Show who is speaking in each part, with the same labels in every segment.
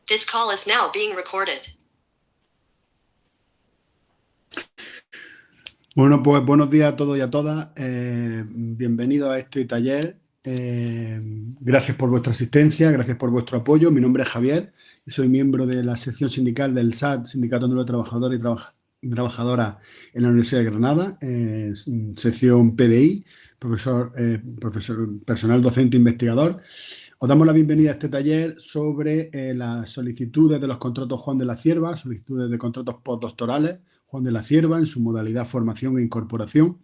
Speaker 1: This call is now being recorded.
Speaker 2: Bueno, pues buenos días a todos y a todas. Bienvenidos a este taller. Gracias por vuestra asistencia, gracias por vuestro apoyo. Mi nombre es Javier y soy miembro de la sección sindical del SAT, Sindicato Único de Trabajadores y Trabajadoras en la Universidad de Granada, sección PDI, profesor, personal docente investigador. Os damos la bienvenida a este taller sobre las solicitudes de los contratos Juan de la Cierva, solicitudes de contratos postdoctorales Juan de la Cierva en su modalidad formación e incorporación.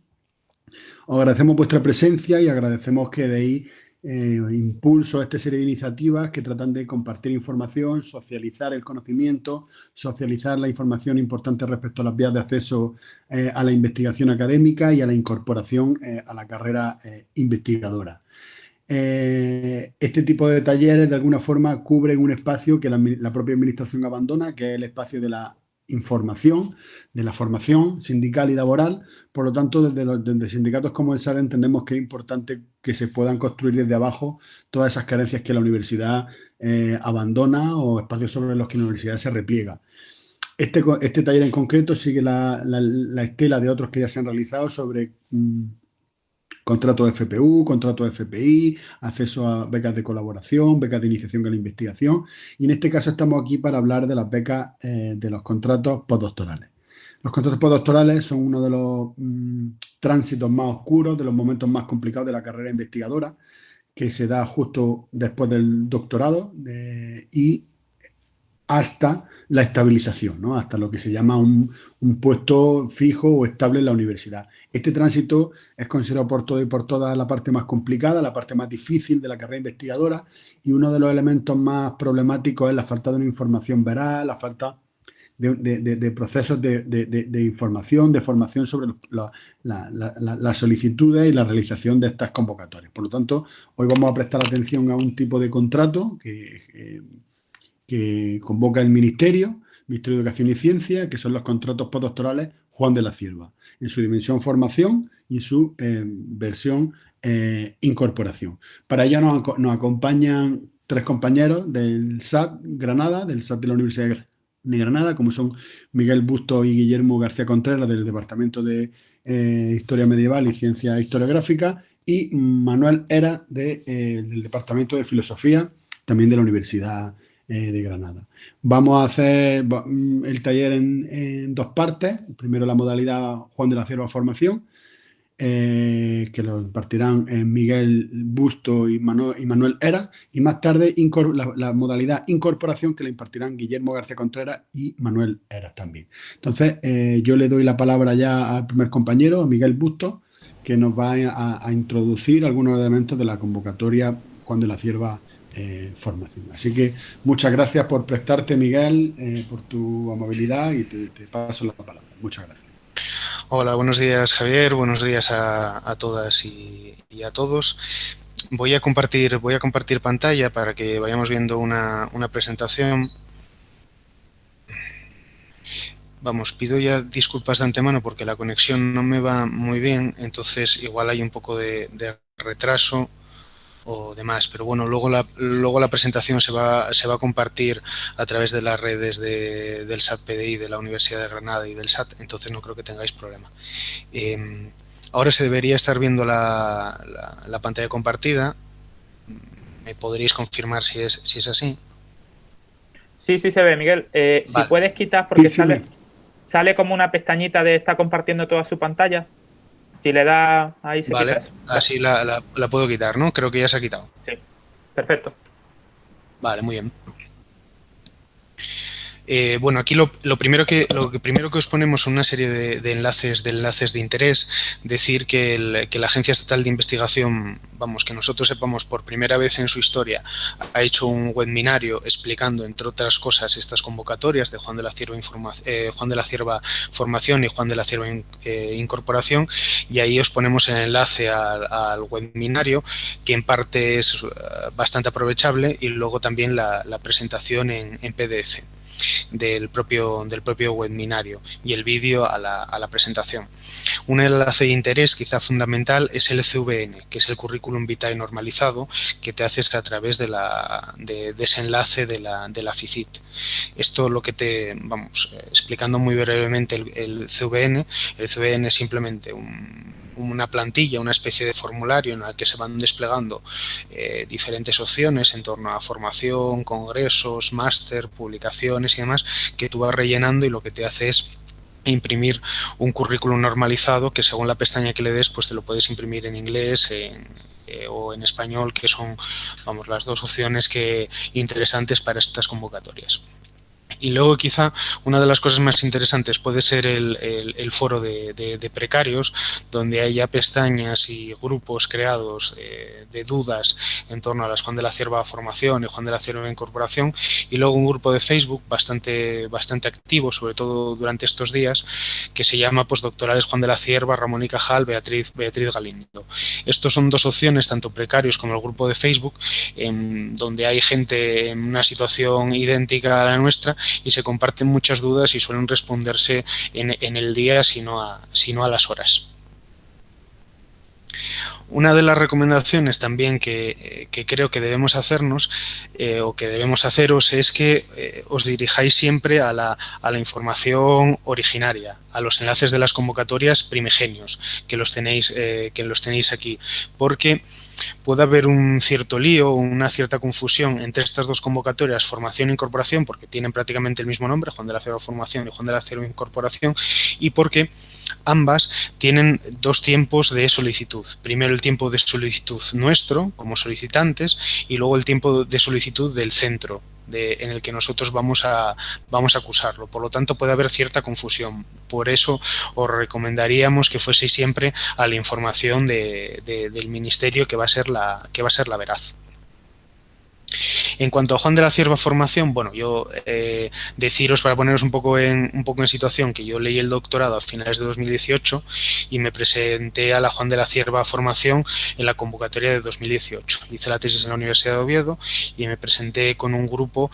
Speaker 2: Os agradecemos vuestra presencia y agradecemos que deis impulso a esta serie de iniciativas que tratan de compartir información, socializar el conocimiento, socializar la información importante respecto a las vías de acceso a la investigación académica y a la incorporación a la carrera investigadora. Este tipo de talleres de alguna forma cubren un espacio que la propia administración abandona, que es el espacio de la información, de la formación sindical y laboral. Por lo tanto, desde sindicatos como el SAT entendemos que es importante que se puedan construir desde abajo todas esas carencias que la universidad abandona o espacios sobre los que la universidad se repliega. Este taller en concreto sigue la estela de otros que ya se han realizado sobre contratos FPU, contratos FPI, acceso a becas de colaboración, becas de iniciación a la investigación. Y en este caso estamos aquí para hablar de las becas de los contratos postdoctorales. Los contratos postdoctorales son uno de los tránsitos más oscuros, de los momentos más complicados de la carrera investigadora, que se da justo después del doctorado y hasta la estabilización, ¿no? Hasta lo que se llama un puesto fijo o estable en la universidad. Este tránsito es considerado por todo y por todas la parte más complicada, la parte más difícil de la carrera investigadora, y uno de los elementos más problemáticos es la falta de una información veraz, la falta de procesos de información, de formación sobre las solicitudes y la realización de estas convocatorias. Por lo tanto, hoy vamos a prestar atención a un tipo de contrato que convoca el Ministerio de Educación y Ciencia, que son los contratos postdoctorales Juan de la Cierva, en su dimensión formación y en su versión incorporación. Para ello nos acompañan tres compañeros del SAT Granada, del SAT de la Universidad de Granada, como son Miguel Busto y Guillermo García Contreras, del Departamento de Historia Medieval y Ciencias Historiográficas, y Manuel Era del Departamento de Filosofía, también de la Universidad de Granada. Vamos a hacer el taller en dos partes. Primero la modalidad Juan de la Cierva Formación, que lo impartirán Miguel Busto y Manuel Era, y más tarde la modalidad Incorporación, que la impartirán Guillermo García Contreras y Manuel Era también. Entonces, yo le doy la palabra ya al primer compañero, a Miguel Busto, que nos va a introducir algunos elementos de la convocatoria Juan de la Cierva formación. Así que muchas gracias por prestarte, Miguel, por tu amabilidad, y te paso la palabra. Muchas gracias.
Speaker 3: Hola, buenos días, Javier. Buenos días a todas y a todos. Voy a compartir pantalla para que vayamos viendo una presentación. Vamos, pido ya disculpas de antemano porque la conexión no me va muy bien, entonces igual hay un poco de retraso o demás, pero bueno, luego la presentación se va a compartir a través de las redes del SAT PDI, de la Universidad de Granada y del SAT, entonces no creo que tengáis problema. Ahora se debería estar viendo la pantalla compartida. ¿Me podríais confirmar si es así?
Speaker 4: Sí, se ve, Miguel. Vale. Si puedes quitar, porque sí, sale como una pestañita de está compartiendo toda su pantalla. Si le da ahí se
Speaker 3: vale,
Speaker 4: quita eso.
Speaker 3: Así la puedo quitar, ¿no? Creo que ya se ha quitado.
Speaker 4: Sí, perfecto.
Speaker 3: Vale, muy bien. Bueno, aquí lo primero que os ponemos son una serie de enlaces de interés. Decir que la Agencia Estatal de Investigación, vamos, que nosotros sepamos, por primera vez en su historia, ha hecho un webinario explicando, entre otras cosas, estas convocatorias de Juan de la Cierva Formación y Juan de la Cierva Incorporación, y ahí os ponemos el enlace al webinario, que en parte es bastante aprovechable, y luego también la presentación en PDF. del propio webinario y el vídeo a la presentación. Un enlace de interés quizá fundamental es el CVN, que es el Curriculum Vitae normalizado, que te haces a través de ese enlace de la FICIT. Esto lo que explicando muy brevemente el CVN es simplemente una plantilla, una especie de formulario en el que se van desplegando diferentes opciones en torno a formación, congresos, máster, publicaciones y demás, que tú vas rellenando y lo que te hace es imprimir un currículum normalizado que según la pestaña que le des pues te lo puedes imprimir en inglés o en español, que son las dos opciones interesantes para estas convocatorias. Y luego quizá una de las cosas más interesantes puede ser el foro de precarios, donde hay ya pestañas y grupos creados de dudas en torno a la Juan de la Cierva Formación y Juan de la Cierva Incorporación, y luego un grupo de Facebook bastante activo, sobre todo durante estos días, que se llama Postdoctorales Juan de la Cierva, Ramón y Cajal, Beatriz Galindo. Estos son dos opciones, tanto precarios como el grupo de Facebook, donde hay gente en una situación idéntica a la nuestra y se comparten muchas dudas y suelen responderse en el día, sino a las horas. Una de las recomendaciones también que creo que debemos hacernos o que debemos haceros es que os dirijáis siempre a la información originaria, a los enlaces de las convocatorias primigenios que los tenéis aquí, porque puede haber un cierto lío o una cierta confusión entre estas dos convocatorias, formación e incorporación, porque tienen prácticamente el mismo nombre, Juan de la Cierva Formación y Juan de la Cierva Incorporación, y porque ambas tienen dos tiempos de solicitud. Primero el tiempo de solicitud nuestro, como solicitantes, y luego el tiempo de solicitud del centro en el que nosotros vamos a cursarlo. Por lo tanto, puede haber cierta confusión. Por eso os recomendaríamos que fueseis siempre a la información del Ministerio, que va a ser la veraz. En cuanto a Juan de la Cierva Formación, yo deciros, para poneros un poco en situación, que yo leí el doctorado a finales de 2018 y me presenté a la Juan de la Cierva Formación en la convocatoria de 2018. Hice la tesis en la Universidad de Oviedo y me presenté con el grupo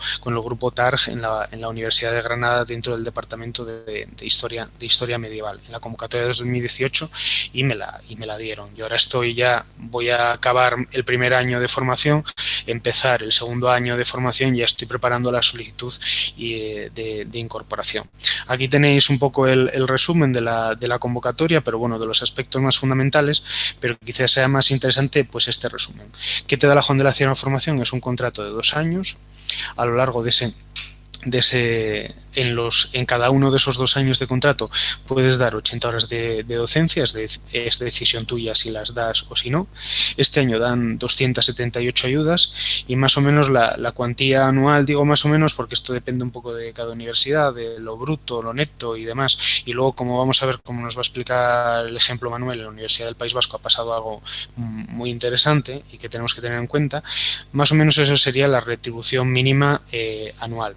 Speaker 3: TARG en la Universidad de Granada, dentro del departamento de Historia Medieval, en la convocatoria de 2018, y me la dieron. Y ahora voy a acabar el primer año de formación, empezar el segundo año de formación, ya estoy preparando la solicitud de incorporación. Aquí tenéis un poco el resumen de la convocatoria, pero de los aspectos más fundamentales, pero quizás sea más interesante pues este resumen. ¿Qué te da la Juan de la Cierva Formación? Es un contrato de 2 años. A lo largo en cada uno de esos 2 años de contrato puedes dar 80 horas de docencia, es decisión tuya si las das o si no. Este año dan 278 ayudas y más o menos la cuantía anual, digo más o menos porque esto depende un poco de cada universidad, de lo bruto, lo neto y demás, y luego como vamos a ver, como nos va a explicar el ejemplo Manuel, en la Universidad del País Vasco ha pasado algo muy interesante y que tenemos que tener en cuenta. Más o menos eso sería la retribución mínima anual.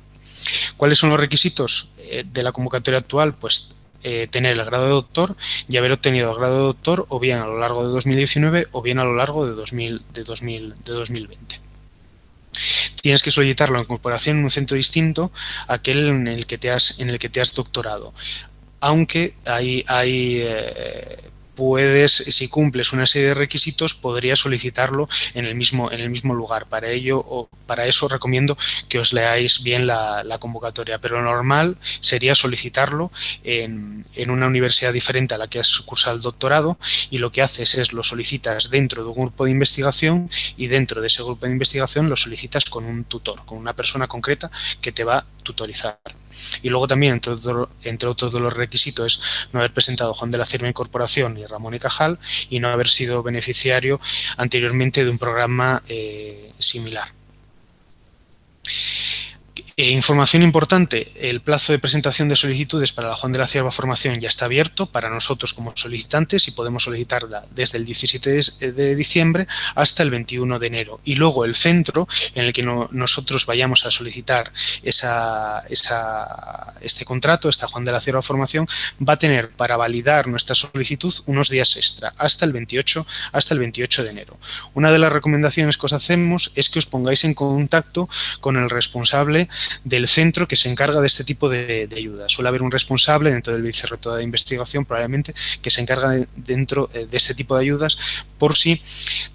Speaker 3: ¿Cuáles son los requisitos de la convocatoria actual? Pues tener el grado de doctor y haber obtenido el grado de doctor o bien a lo largo de 2019 o bien a lo largo de 2020. Tienes que solicitar la incorporación en un centro distinto a aquel en el que te has doctorado. Aunque puedes, si cumples una serie de requisitos, podrías solicitarlo en el mismo lugar. Para eso recomiendo que os leáis bien la convocatoria, pero lo normal sería solicitarlo en una universidad diferente a la que has cursado el doctorado, y lo que haces es lo solicitas dentro de un grupo de investigación, y dentro de ese grupo de investigación lo solicitas con un tutor, con una persona concreta que te va a tutorizar. Y luego también, entre otros de los requisitos, es no haber presentado Juan de la Cierva Incorporación y Ramón y Cajal, y no haber sido beneficiario anteriormente de un programa similar. Información importante: el plazo de presentación de solicitudes para la Juan de la Cierva Formación ya está abierto para nosotros como solicitantes y podemos solicitarla desde el 17 de diciembre hasta el 21 de enero. Y luego el centro en el que nosotros vayamos a solicitar este contrato, esta Juan de la Cierva Formación, va a tener para validar nuestra solicitud unos días extra, hasta el 28 de enero. Una de las recomendaciones que os hacemos es que os pongáis en contacto con el responsable del centro que se encarga de este tipo de ayudas. Suele haber un responsable dentro del vicerrector de investigación, probablemente, que se encarga dentro de este tipo de ayudas por si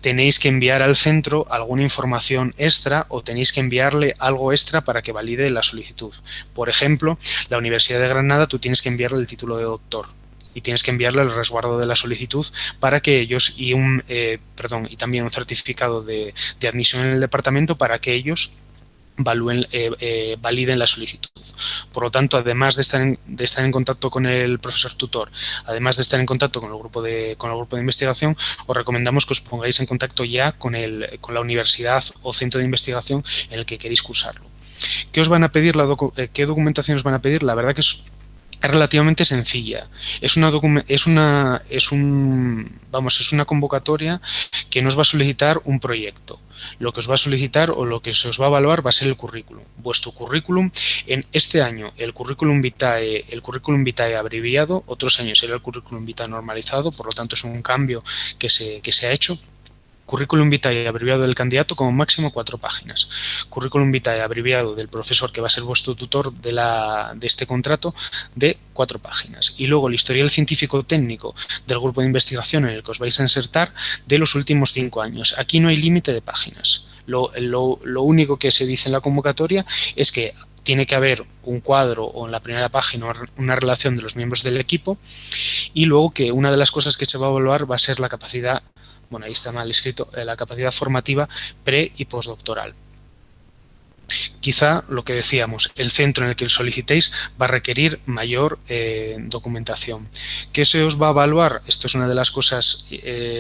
Speaker 3: tenéis que enviar al centro alguna información extra o tenéis que enviarle algo extra para que valide la solicitud. Por ejemplo, la Universidad de Granada, tú tienes que enviarle el título de doctor y tienes que enviarle el resguardo de la solicitud para que ellos y también un certificado de admisión en el departamento para que ellos validen la solicitud. Por lo tanto, además de estar en contacto con el profesor tutor, además de estar en contacto con el grupo de investigación, os recomendamos que os pongáis en contacto ya con la universidad o centro de investigación en el que queréis cursarlo. ¿Qué os van a pedir? ¿Qué documentación os van a pedir? La verdad que es relativamente sencilla. Es una convocatoria que nos va a solicitar un proyecto. Lo que os va a solicitar o lo que se os va a evaluar va a ser el currículum. Vuestro currículum, en este año, el currículum vitae abreviado, otros años era el currículum vitae normalizado, por lo tanto es un cambio que se ha hecho. Currículum vitae abreviado del candidato como máximo 4 páginas. Currículum vitae abreviado del profesor que va a ser vuestro tutor de este contrato de 4 páginas. Y luego el historial científico técnico del grupo de investigación en el que os vais a insertar de los últimos 5 años. Aquí no hay límite de páginas. Lo único que se dice en la convocatoria es que tiene que haber un cuadro o en la primera página una relación de los miembros del equipo y luego que una de las cosas que se va a evaluar va a ser la capacidad, bueno, ahí está mal escrito, la capacidad formativa pre- y postdoctoral. Quizá lo que decíamos, el centro en el que solicitéis va a requerir mayor documentación. ¿Qué se os va a evaluar? Esto es una de las cosas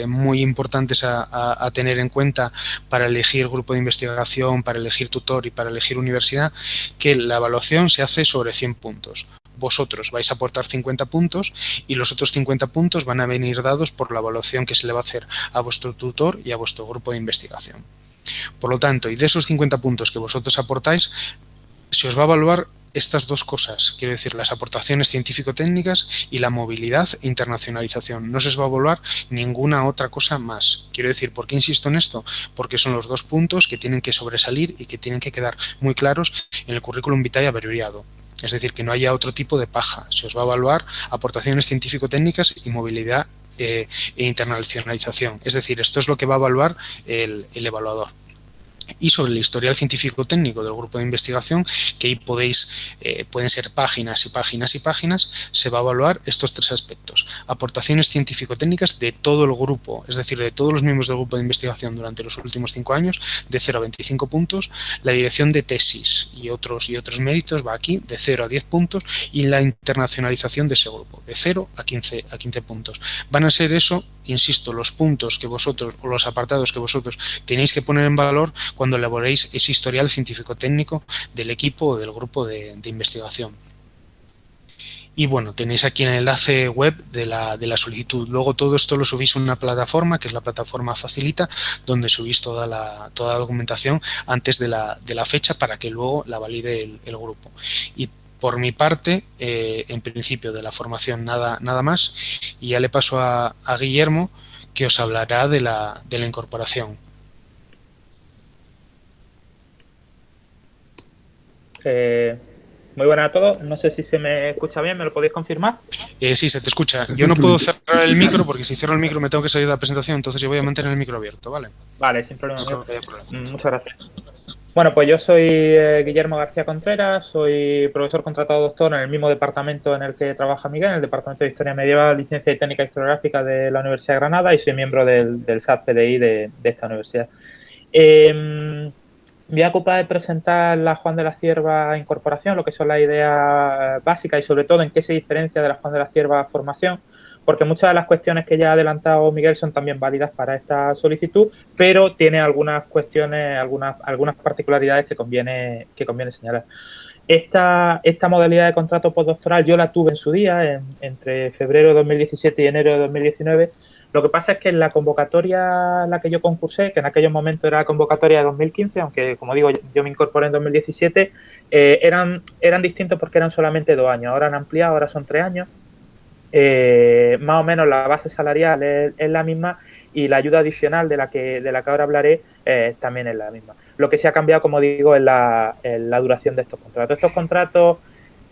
Speaker 3: muy importantes a tener en cuenta para elegir grupo de investigación, para elegir tutor y para elegir universidad, que la evaluación se hace sobre 100 puntos. Vosotros vais a aportar 50 puntos y los otros 50 puntos van a venir dados por la evaluación que se le va a hacer a vuestro tutor y a vuestro grupo de investigación. Por lo tanto, y de esos 50 puntos que vosotros aportáis, se os va a evaluar estas dos cosas, quiero decir, las aportaciones científico-técnicas y la movilidad e internacionalización. No se os va a evaluar ninguna otra cosa más. Quiero decir, ¿por qué insisto en esto? Porque son los dos puntos que tienen que sobresalir y que tienen que quedar muy claros en el currículum vitae abreviado. Es decir, que no haya otro tipo de paja. Se os va a evaluar aportaciones científico-técnicas y movilidad e internacionalización. Es decir, esto es lo que va a evaluar el evaluador. Y sobre el historial científico-técnico del grupo de investigación, que ahí pueden ser páginas y páginas y páginas, se va a evaluar estos 3 aspectos. Aportaciones científico-técnicas de todo el grupo, es decir, de todos los miembros del grupo de investigación durante los últimos 5 años, de 0 a 25 puntos. La dirección de tesis y otros méritos va aquí, de 0 a 10 puntos. Y la internacionalización de ese grupo, de 0 a 15 puntos. Van a ser eso, insisto, los puntos que vosotros, o los apartados que vosotros tenéis que poner en valor cuando elaboréis ese historial científico-técnico del equipo o del grupo de investigación. Y bueno, tenéis aquí el enlace web de la solicitud. Luego todo esto lo subís a una plataforma, que es la plataforma Facilita, donde subís toda la documentación antes de la fecha para que luego la valide el grupo. Y por mi parte, en principio de la formación nada más, y ya le paso a Guillermo, que os hablará de la incorporación.
Speaker 4: Muy buenas a todos. No sé si se me escucha bien, ¿me lo podéis confirmar?
Speaker 3: Sí, se te escucha. Yo no puedo cerrar el micro porque si cierro el micro me tengo que salir de la presentación, entonces yo voy a mantener el micro abierto, ¿vale?
Speaker 4: Vale, sin problema.
Speaker 3: No hay problema.
Speaker 4: Muchas gracias. Bueno, pues yo soy Guillermo García Contreras, soy profesor contratado doctor en el mismo departamento en el que trabaja Miguel, en el Departamento de Historia Medieval, Licencia y Técnica Historiográfica de la Universidad de Granada, y soy miembro del SAT-PDI de esta universidad. Voy a ocupar de presentar la Juan de la Cierva incorporación, lo que son las ideas básicas y sobre todo en qué se diferencia de la Juan de la Cierva formación, porque muchas de las cuestiones que ya ha adelantado Miguel son también válidas para esta solicitud, pero tiene algunas cuestiones, algunas particularidades que conviene señalar. Esta modalidad de contrato postdoctoral yo la tuve en su día, entre febrero de 2017 y enero de 2019. Lo que pasa es que en la convocatoria en la que yo concursé, que en aquellos momentos era convocatoria de 2015, aunque como digo yo me incorporé en 2017, eran distintos porque eran solamente 2 años. Ahora han ampliado, ahora son 3 años. Más o menos la base salarial es la misma y la ayuda adicional de la que ahora hablaré también es la misma. Lo que se ha cambiado, como digo, es la duración de estos contratos. Estos contratos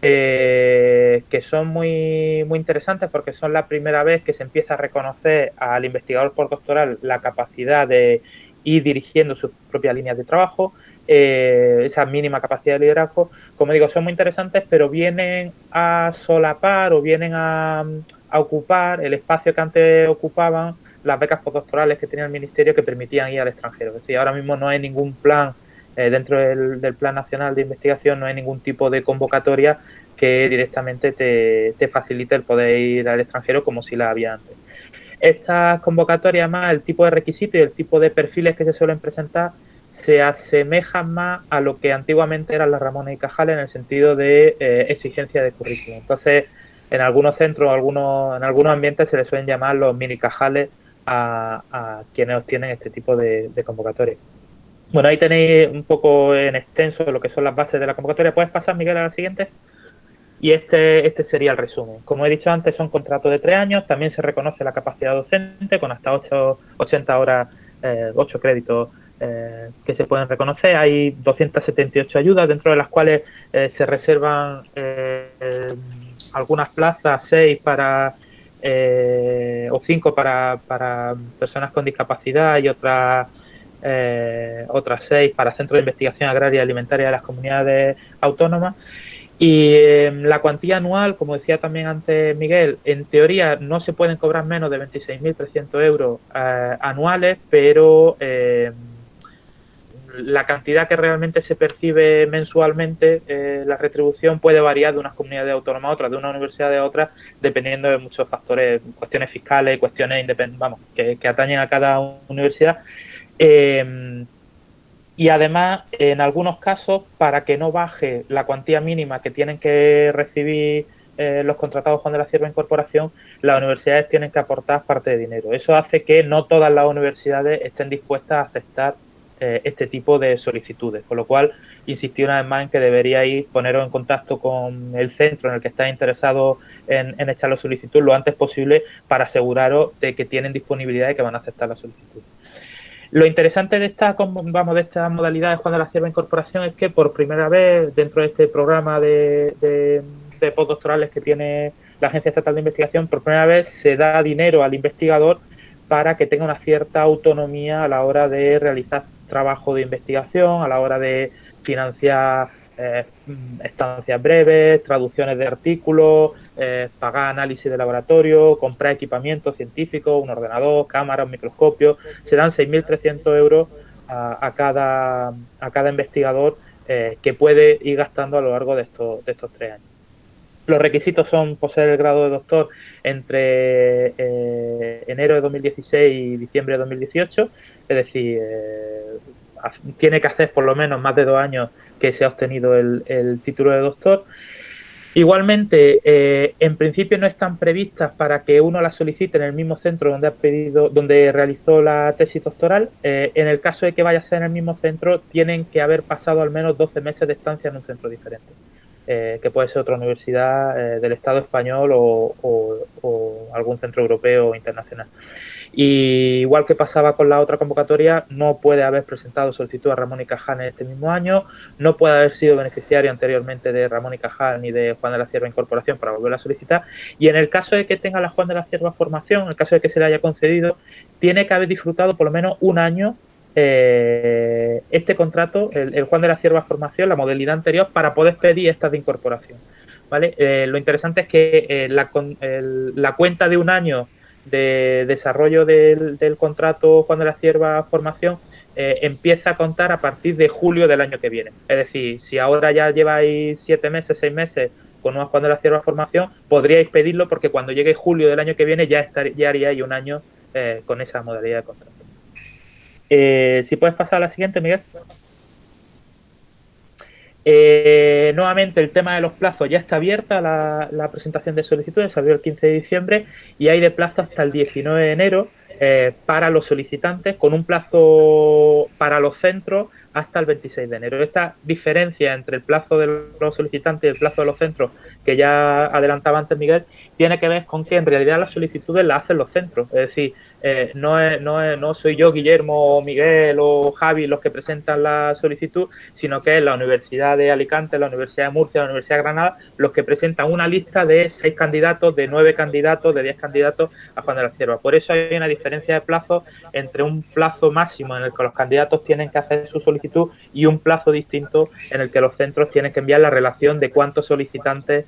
Speaker 4: que son muy, muy interesantes porque son la primera vez que se empieza a reconocer al investigador postdoctoral la capacidad de ir dirigiendo sus propias líneas de trabajo, esa mínima capacidad de liderazgo. Como digo, son muy interesantes, pero vienen a solapar o vienen a ocupar el espacio que antes ocupaban las becas postdoctorales que tenía el Ministerio, que permitían ir al extranjero. Es decir, ahora mismo no hay ningún plan dentro del Plan Nacional de Investigación, no hay ningún tipo de convocatoria que directamente te facilite el poder ir al extranjero como si la había antes. Estas convocatorias, más el tipo de requisitos y el tipo de perfiles que se suelen presentar, se asemejan más a lo que antiguamente eran las Ramón y Cajal en el sentido de exigencia de currículum. Entonces, en algunos centros, en algunos ambientes se les suelen llamar los mini Cajales a quienes obtienen este tipo de convocatorias. Bueno, ahí tenéis un poco en extenso lo que son las bases de la convocatoria. ¿Puedes pasar, Miguel, a la siguiente? Y este sería el resumen. Como he dicho antes, son contratos de 3 años. También se reconoce la capacidad docente con hasta 80 horas, 8 créditos que se pueden reconocer. Hay 278 ayudas, dentro de las cuales se reservan algunas plazas, 6 para o 5 para personas con discapacidad y otras 6 para centros de investigación agraria y alimentaria de las comunidades autónomas. Y la cuantía anual, como decía también antes Miguel, en teoría no se pueden cobrar menos de 26.300 euros anuales, pero la cantidad que realmente se percibe mensualmente, la retribución puede variar de unas comunidades autónomas a otras, de una universidad a otra, dependiendo de muchos factores, cuestiones fiscales, cuestiones que atañen a cada universidad. Y además, en algunos casos, para que no baje la cuantía mínima que tienen que recibir los contratados Juan de la Cierva Incorporación, las universidades tienen que aportar parte de dinero. Eso hace que no todas las universidades estén dispuestas a aceptar este tipo de solicitudes, con lo cual insistí una vez más en que deberíais poneros en contacto con el centro en el que estáis interesados en echar la solicitud lo antes posible para aseguraros de que tienen disponibilidad y que van a aceptar la solicitud. Lo interesante de esta modalidad de Juan de la Cierva Incorporación es que por primera vez dentro de este programa de postdoctorales que tiene la Agencia Estatal de Investigación, por primera vez se da dinero al investigador para que tenga una cierta autonomía a la hora de realizar trabajo de investigación, a la hora de financiar estancias breves, traducciones de artículos, pagar análisis de laboratorio, comprar equipamiento científico, un ordenador, cámara, un microscopio. Se dan 6.300 euros a cada investigador que puede ir gastando a lo largo de estos 3 años. Los requisitos son poseer el grado de doctor entre enero de 2016 y diciembre de 2018, es decir, tiene que hacer por lo menos más de 2 años que se ha obtenido el título de doctor. Igualmente, en principio no están previstas para que uno las solicite en el mismo centro donde realizó la tesis doctoral. En el caso de que vaya a ser en el mismo centro, tienen que haber pasado al menos 12 meses de estancia en un centro diferente, que puede ser otra universidad del Estado español o algún centro europeo o internacional. Y igual que pasaba con la otra convocatoria, no puede haber presentado solicitud a Ramón y Cajal en este mismo año, no puede haber sido beneficiario anteriormente de Ramón y Cajal ni de Juan de la Cierva Incorporación para volver a solicitar, y en el caso de que tenga la Juan de la Cierva formación, en el caso de que se le haya concedido, tiene que haber disfrutado por lo menos 1 año este contrato, el Juan de la Cierva formación, la modalidad anterior, para poder pedir estas de incorporación, ¿vale? Lo interesante es que la cuenta de 1 año de desarrollo del contrato Juan de la Cierva formación empieza a contar a partir de julio del año que viene. Es decir, si ahora ya lleváis 7 meses, 6 meses con una Juan de la Cierva formación, podríais pedirlo porque cuando llegue julio del año que viene ya haríais 1 año con esa modalidad de contrato. Si puedes pasar a la siguiente, Miguel. Nuevamente el tema de los plazos, ya está abierta la presentación de solicitudes, salió el 15 de diciembre y hay de plazo hasta el 19 de enero para los solicitantes, con un plazo para los centros hasta el 26 de enero. Esta diferencia entre el plazo de los solicitantes y el plazo de los centros, que ya adelantaba antes Miguel, tiene que ver con que en realidad las solicitudes las hacen los centros. Es decir, no soy yo, Guillermo, o Miguel o Javi los que presentan la solicitud, sino que es la Universidad de Alicante, la Universidad de Murcia, la Universidad de Granada, los que presentan una lista de 6 candidatos, de 9 candidatos, de 10 candidatos a Juan de la Cierva. Por eso hay una diferencia de plazo entre un plazo máximo en el que los candidatos tienen que hacer su solicitud y un plazo distinto en el que los centros tienen que enviar la relación de cuántos solicitantes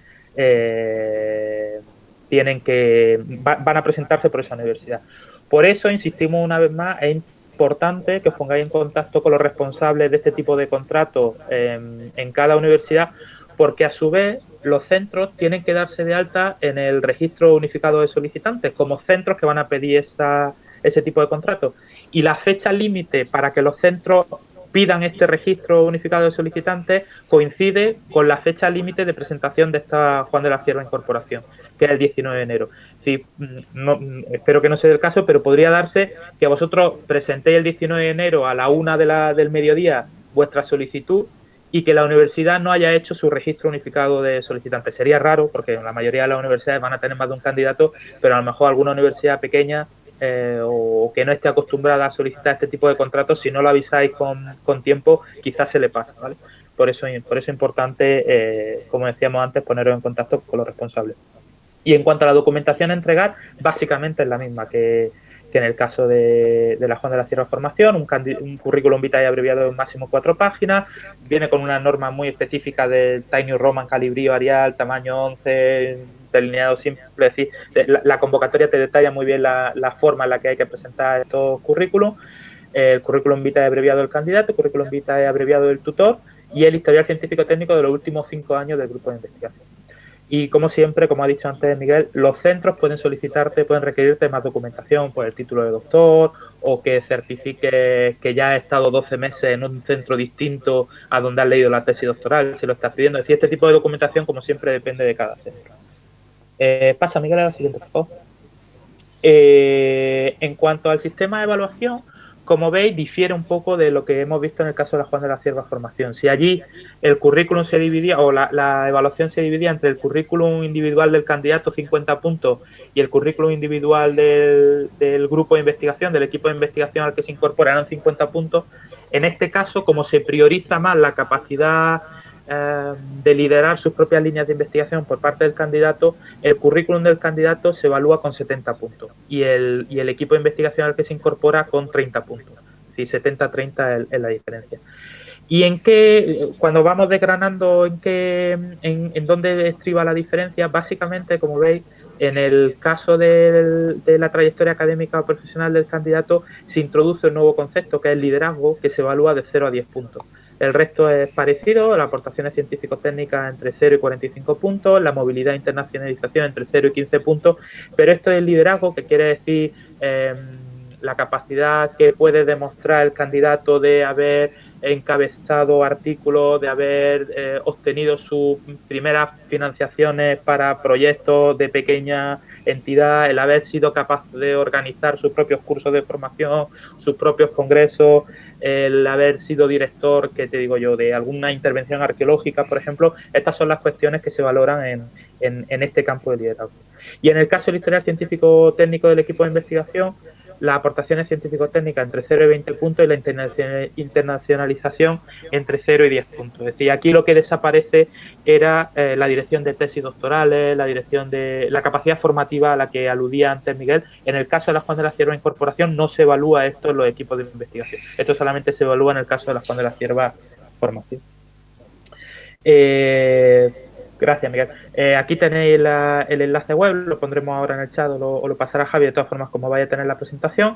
Speaker 4: van a presentarse por esa universidad. Por eso insistimos una vez más, es importante que os pongáis en contacto con los responsables de este tipo de contratos en cada universidad, porque a su vez los centros tienen que darse de alta en el registro unificado de solicitantes como centros que van a pedir ese tipo de contratos. Y la fecha límite para que los centros pidan este registro unificado de solicitantes coincide con la fecha límite de presentación de esta Juan de la Cierva Incorporación, que es el 19 de enero. Sí, espero que no sea el caso, pero podría darse que vosotros presentéis el 19 de enero a la 1 del mediodía vuestra solicitud y que la universidad no haya hecho su registro unificado de solicitantes. Sería raro, porque la mayoría de las universidades van a tener más de un candidato, pero a lo mejor alguna universidad pequeña o que no esté acostumbrada a solicitar este tipo de contratos, si no lo avisáis con tiempo, quizás se le pasa, ¿vale? Por eso es importante, como decíamos antes, poneros en contacto con los responsables. Y en cuanto a la documentación a entregar, básicamente es la misma que en el caso de la Juan de la Cierva Formación, un currículum vitae abreviado en máximo 4 páginas, viene con una norma muy específica del Tiny Roman, calibrío Arial, tamaño 11, delineado simple, es decir, la convocatoria te detalla muy bien la forma en la que hay que presentar estos currículums, el currículum vitae abreviado del candidato, el currículum vitae abreviado del tutor y el historial científico técnico de los últimos 5 años del grupo de investigación. Y como siempre, como ha dicho antes Miguel, los centros pueden requerirte más documentación, pues el título de doctor o que certifique que ya has estado 12 meses en un centro distinto a donde has leído la tesis doctoral, si lo estás pidiendo. Es decir, este tipo de documentación, como siempre, depende de cada centro. Pasa, Miguel, a la siguiente, por favor. En cuanto al sistema de evaluación, como veis, difiere un poco de lo que hemos visto en el caso de la Juan de la Cierva Formación. Si allí el currículum se dividía, o la evaluación se dividía entre el currículum individual del candidato, 50 puntos, y el currículum individual del grupo de investigación, del equipo de investigación al que se incorpora, eran 50 puntos. En este caso, como se prioriza más la capacidad de liderar sus propias líneas de investigación por parte del candidato, el currículum del candidato se evalúa con 70 puntos y el equipo de investigación al que se incorpora con 30 puntos. Es decir, 70-30 es la diferencia. Y cuando vamos desgranando en dónde estriba la diferencia, básicamente, como veis, en el caso de la trayectoria académica o profesional del candidato se introduce un nuevo concepto que es el liderazgo, que se evalúa de 0 a 10 puntos. El resto es parecido, las aportaciones científico-técnicas entre 0 y 45 puntos, la movilidad e internacionalización entre 0 y 15 puntos, pero esto es el liderazgo, que quiere decir la capacidad que puede demostrar el candidato de haber encabezado artículos, de haber obtenido sus primeras financiaciones para proyectos de pequeña entidad, el haber sido capaz de organizar sus propios cursos de formación, sus propios congresos, el haber sido director, que te digo yo, de alguna intervención arqueológica, por ejemplo. Estas son las cuestiones que se valoran en este campo de liderazgo. Y en el caso del historial científico técnico del equipo de investigación, las aportaciones científico-técnicas entre 0 y 20 puntos y la internacionalización entre 0 y 10 puntos. Es decir, aquí lo que desaparece era la dirección de tesis doctorales, la dirección de la capacidad formativa a la que aludía antes Miguel. En el caso de la Juan de la Cierva Incorporación no se evalúa esto en los equipos de investigación. Esto solamente se evalúa en el caso de la Juan de la Cierva Formación. Gracias, Miguel. Aquí tenéis el enlace web, lo pondremos ahora en el chat o lo pasará Javi, de todas formas, como vaya a tener la presentación.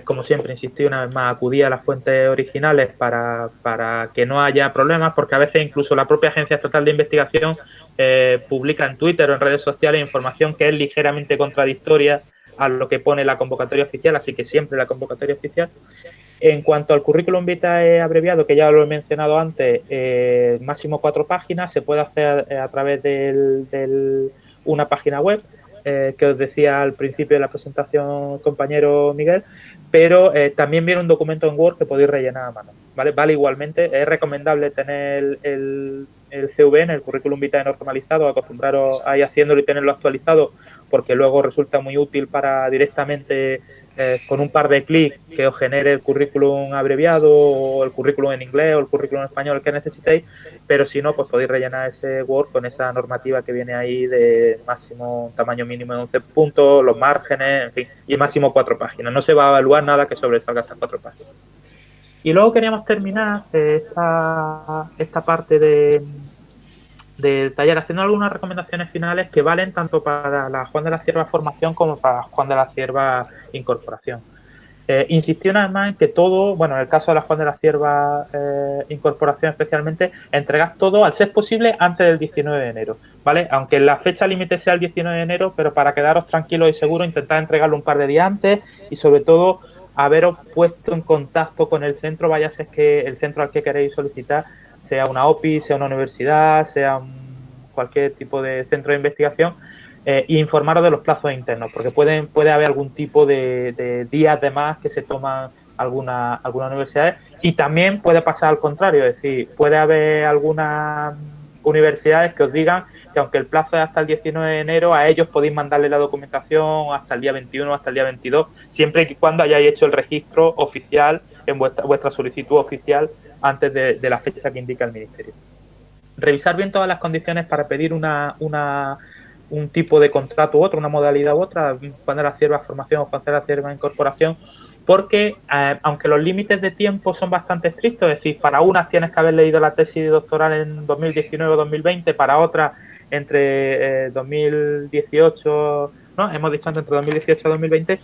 Speaker 4: Como siempre, insistí una vez más, acudí a las fuentes originales para que no haya problemas, porque a veces incluso la propia Agencia Estatal de Investigación publica en Twitter o en redes sociales información que es ligeramente contradictoria a lo que pone la convocatoria oficial, así que siempre la convocatoria oficial. En cuanto al currículum vitae abreviado, que ya lo he mencionado antes, máximo 4 páginas, se puede hacer a través de una página web, que os decía al principio de la presentación, compañero Miguel, pero también viene un documento en Word que podéis rellenar a mano, ¿vale? Vale igualmente, es recomendable tener el CVN, el currículum vitae normalizado, acostumbraros a ir haciéndolo y tenerlo actualizado, porque luego resulta muy útil para directamente con un par de clics que os genere el currículum abreviado o el currículum en inglés o el currículum en español que necesitéis, pero si no, pues podéis rellenar ese Word con esa normativa que viene ahí de máximo tamaño mínimo de 11 puntos, los márgenes, en fin, y máximo 4 páginas. No se va a evaluar nada que sobresalga estas 4 páginas. Y luego queríamos terminar esta parte del taller haciendo algunas recomendaciones finales que valen tanto para la Juan de la Cierva formación como para la Juan de la Cierva incorporación. Insistí una vez más en que todo, bueno, en el caso de la Juan de la Cierva incorporación especialmente, entregad todo al ser posible antes del 19 de enero, ¿vale? Aunque la fecha límite sea el 19 de enero, pero para quedaros tranquilos y seguros, intentad entregarlo un par de días antes y sobre todo haberos puesto en contacto con el centro, vaya a ser que el centro al que queréis solicitar sea una OPI, sea una universidad, sea cualquier tipo de centro de investigación, e informaros de los plazos internos, porque puede haber algún tipo de días de más que se toman algunas universidades, y también puede pasar al contrario, es decir, puede haber algunas universidades que os digan que aunque el plazo es hasta el 19 de enero, a ellos podéis mandarle la documentación hasta el día 21, hasta el día 22, siempre y cuando hayáis hecho el registro oficial en vuestra solicitud oficial antes de la fecha que indica el Ministerio. Revisar bien todas las condiciones para pedir un tipo de contrato u otro, una modalidad u otra, Juan de la Cierva formación o Juan de la Cierva incorporación, porque aunque los límites de tiempo son bastante estrictos, es decir, para unas tienes que haber leído la tesis doctoral en 2019 o 2020, para otras entre 2018, ¿no? Hemos dicho antes entre 2018 y 2020,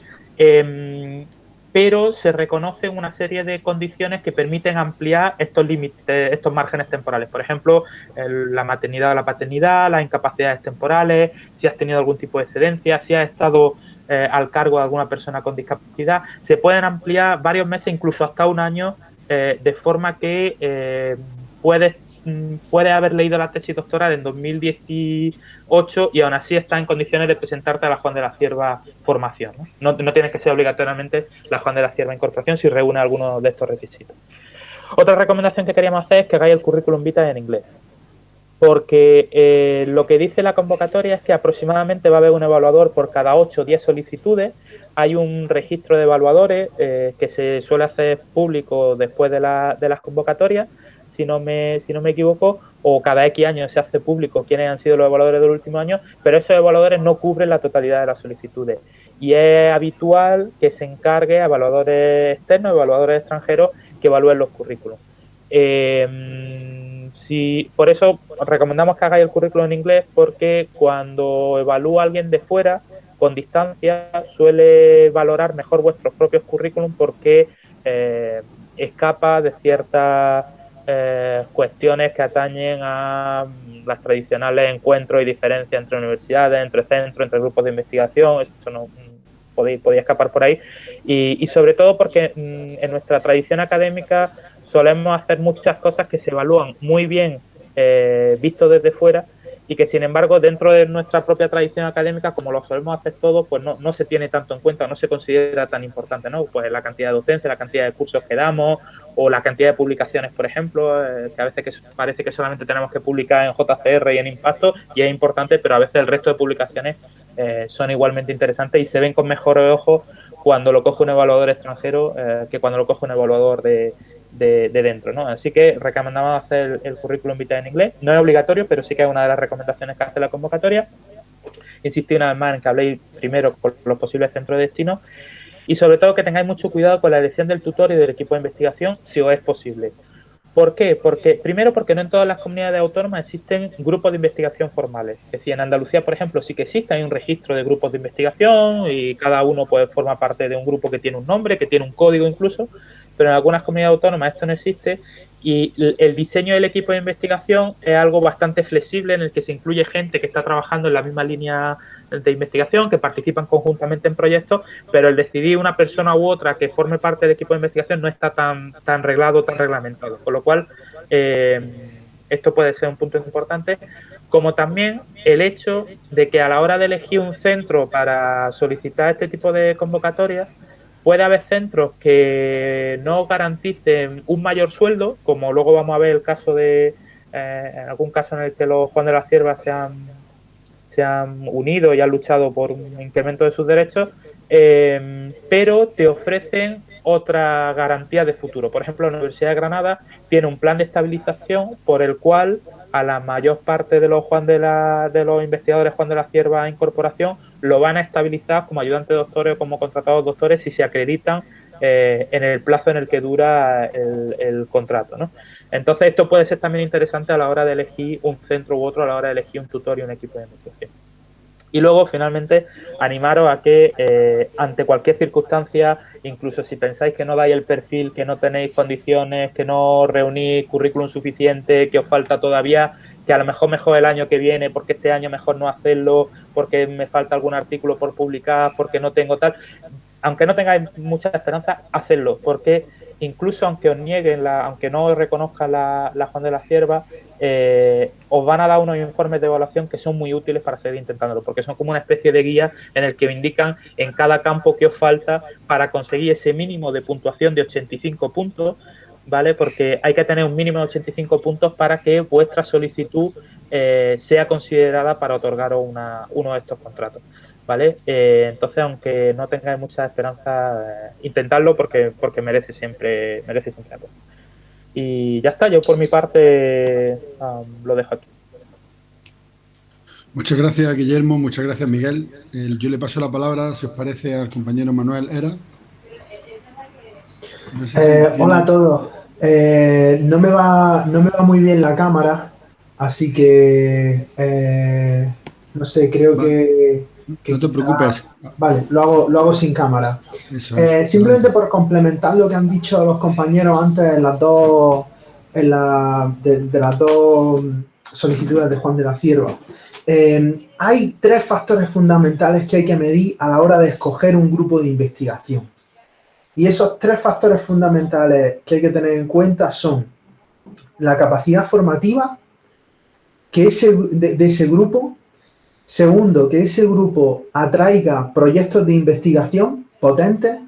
Speaker 4: pero se reconocen una serie de condiciones que permiten ampliar estos límites, estos márgenes temporales. Por ejemplo, la maternidad o la paternidad, las incapacidades temporales, si has tenido algún tipo de excedencia, si has estado al cargo de alguna persona con discapacidad. Se pueden ampliar varios meses, incluso hasta un año, de forma que puedes haber leído la tesis doctoral en 2018 y aún así está en condiciones de presentarte a la Juan de la Cierva formación, ¿no? No tienes que ser obligatoriamente la Juan de la Cierva incorporación si reúne algunos de estos requisitos. Otra recomendación que queríamos hacer es que hagáis el currículum vitae en inglés, porque lo que dice la convocatoria es que aproximadamente va a haber un evaluador por cada 8 o 10 solicitudes. Hay un registro de evaluadores que se suele hacer público después de las convocatorias, si no me equivoco, o cada X años se hace público quiénes han sido los evaluadores del último año, pero esos evaluadores no cubren la totalidad de las solicitudes. Y es habitual que se encargue a evaluadores externos, evaluadores extranjeros, que evalúen los currículos. Por eso recomendamos que hagáis el currículum en inglés, porque cuando evalúa a alguien de fuera, con distancia, suele valorar mejor vuestros propios currículum porque escapa de ciertas cuestiones que atañen a las tradicionales encuentros y diferencias entre universidades, entre centros, entre grupos de investigación. Eso no podía escapar por ahí, y sobre todo porque en nuestra tradición académica solemos hacer muchas cosas que se evalúan muy bien visto desde fuera, y que sin embargo dentro de nuestra propia tradición académica, como lo solemos hacer todos, pues no se tiene tanto en cuenta, no se considera tan importante, ¿no? Pues la cantidad de docencia, la cantidad de cursos que damos, o la cantidad de publicaciones, por ejemplo, que a veces parece que solamente tenemos que publicar en JCR y en Impacto, y es importante, pero a veces el resto de publicaciones son igualmente interesantes y se ven con mejores ojos cuando lo coge un evaluador extranjero que cuando lo coge un evaluador de dentro, ¿no? Así que recomendamos hacer el currículum vitae en inglés. No es obligatorio, pero sí que es una de las recomendaciones que hace la convocatoria. Insistí una vez más en que habléis primero con los posibles centros de destino y sobre todo que tengáis mucho cuidado con la elección del tutor y del equipo de investigación, si os es posible. ¿Por qué? Primero porque no en todas las comunidades autónomas existen grupos de investigación formales. Es decir, en Andalucía, por ejemplo, sí que existe, hay un registro de grupos de investigación y cada uno pues forma parte de un grupo que tiene un nombre, que tiene un código incluso, pero en algunas comunidades autónomas esto no existe, y el diseño del equipo de investigación es algo bastante flexible, en el que se incluye gente que está trabajando en la misma línea de investigación, que participan conjuntamente en proyectos, pero el decidir una persona u otra que forme parte del equipo de investigación no está tan reglado, tan reglamentado, con lo cual esto puede ser un punto importante, como también el hecho de que a la hora de elegir un centro para solicitar este tipo de convocatorias, puede haber centros que no garanticen un mayor sueldo, como luego vamos a ver el caso de en algún caso en el que los Juan de la Cierva se han unido y han luchado por un incremento de sus derechos, pero te ofrecen otra garantía de futuro. Por ejemplo, la Universidad de Granada tiene un plan de estabilización por el cual a la mayor parte de los investigadores Juan de la Cierva Incorporación lo van a estabilizar como ayudantes doctores o como contratados doctores si se acreditan en el plazo en el que dura el contrato, ¿no? Entonces esto puede ser también interesante a la hora de elegir un centro u otro, a la hora de elegir un tutor y un equipo de investigación. Y luego, finalmente, animaros a que ante cualquier circunstancia, incluso si pensáis que no dais el perfil, que no tenéis condiciones, que no reunís currículum suficiente, que os falta todavía, que a lo mejor el año que viene, porque este año mejor no hacerlo, porque me falta algún artículo por publicar, porque no tengo tal. Aunque no tengáis mucha esperanza, hacedlo, porque incluso aunque os nieguen, aunque no os reconozca la Juan de la Cierva, os van a dar unos informes de evaluación que son muy útiles para seguir intentándolo, porque son como una especie de guía en el que os indican en cada campo qué os falta para conseguir ese mínimo de puntuación de 85 puntos, ¿vale? Porque hay que tener un mínimo de 85 puntos para que vuestra solicitud sea considerada para otorgaros uno de estos contratos, ¿vale? Entonces, aunque no tengáis mucha esperanza, intentadlo porque merece siempre la pena. Y ya está, yo por mi parte lo dejo aquí.
Speaker 2: Muchas gracias, Guillermo, muchas gracias, Miguel. Yo le paso la palabra, si os parece, al compañero Manuel Era. No sé si
Speaker 5: hola a todos. No me va muy bien la cámara, así que no sé, creo que
Speaker 2: no te preocupes.
Speaker 5: Vale, lo hago sin cámara. Simplemente por complementar lo que han dicho los compañeros antes en las dos solicitudes de Juan de la Cierva. Hay 3 factores fundamentales que hay que medir a la hora de escoger un grupo de investigación. Y esos 3 factores fundamentales que hay que tener en cuenta son la capacidad formativa de ese grupo. Segundo, que ese grupo atraiga proyectos de investigación potentes.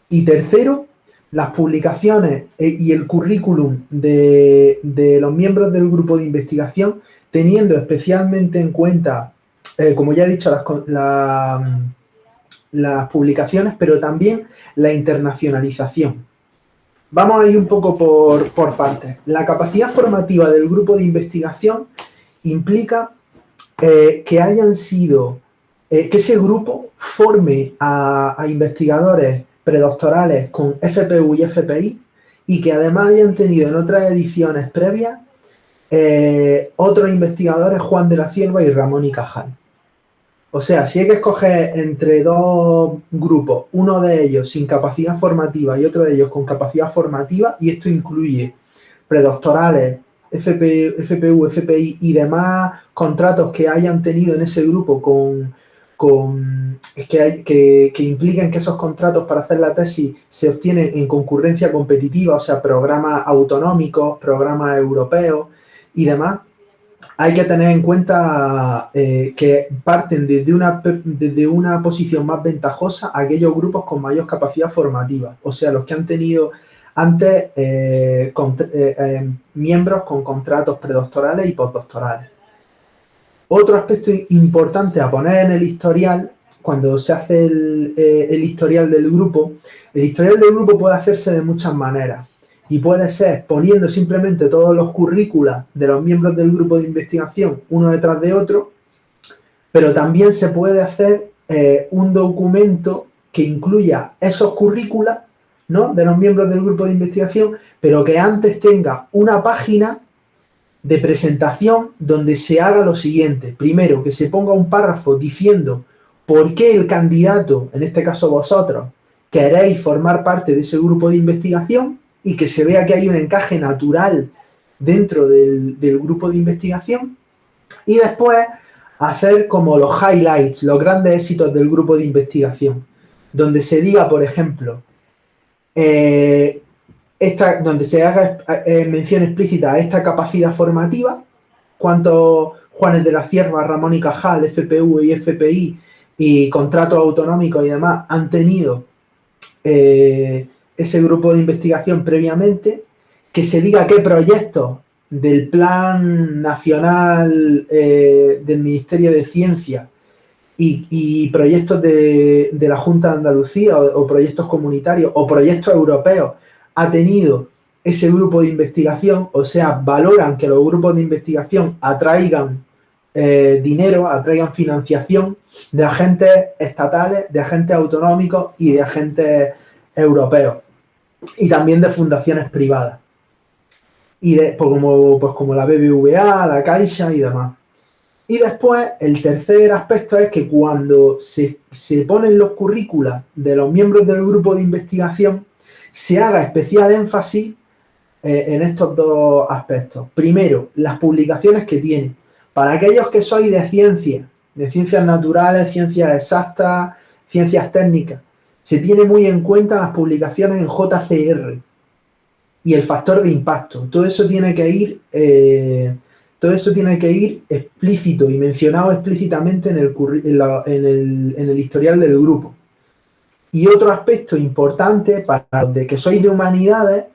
Speaker 5: Y tercero, las publicaciones y el currículum de los miembros del grupo de investigación, teniendo especialmente en cuenta, como ya he dicho, las publicaciones, pero también la internacionalización. Vamos a ir un poco por partes. La capacidad formativa del grupo de investigación implica que ese grupo forme a investigadores predoctorales con FPU y FPI y que además hayan tenido en otras ediciones previas otros investigadores, Juan de la Cierva y Ramón y Cajal. O sea, si hay que escoger entre 2 grupos, uno de ellos sin capacidad formativa y otro de ellos con capacidad formativa, y esto incluye predoctorales, FPU, FPI y demás contratos que hayan tenido en ese grupo que impliquen que esos contratos para hacer la tesis se obtienen en concurrencia competitiva, o sea, programas autonómicos, programas europeos y demás. Hay que tener en cuenta que parten desde una posición más ventajosa aquellos grupos con mayor capacidad formativa, o sea, los que han tenido antes miembros con contratos predoctorales y postdoctorales. Otro aspecto importante a poner en el historial, cuando se hace el historial del grupo puede hacerse de muchas maneras. Y puede ser poniendo simplemente todos los currículas de los miembros del grupo de investigación uno detrás de otro, pero también se puede hacer un documento que incluya esos currículas, ¿no?, de los miembros del grupo de investigación, pero que antes tenga una página de presentación donde se haga lo siguiente. Primero, que se ponga un párrafo diciendo por qué el candidato, en este caso vosotros, queréis formar parte de ese grupo de investigación, y que se vea que hay un encaje natural dentro del grupo de investigación, y después hacer como los highlights, los grandes éxitos del grupo de investigación, donde se diga, por ejemplo, donde se haga mención explícita a esta capacidad formativa, cuántos Juanes de la Cierva, Ramón y Cajal, FPU y FPI y contratos autonómicos y demás han tenido ese grupo de investigación previamente, que se diga qué proyectos del Plan Nacional del Ministerio de Ciencia y proyectos de la Junta de Andalucía o proyectos comunitarios o proyectos europeos ha tenido ese grupo de investigación, o sea, valoran que los grupos de investigación atraigan dinero, atraigan financiación de agentes estatales, de agentes autonómicos y de agentes europeos, y también de fundaciones privadas, y como la BBVA, la Caixa y demás. Y después, el tercer aspecto es que cuando se ponen los currículas de los miembros del grupo de investigación, se haga especial énfasis en estos dos aspectos. Primero, las publicaciones que tienen. Para aquellos que sois de ciencias naturales, ciencias exactas, ciencias técnicas, se tiene muy en cuenta las publicaciones en JCR y el factor de impacto. Todo eso tiene que ir explícito y mencionado explícitamente en el historial del grupo. Y otro aspecto importante para los de que sois de humanidades,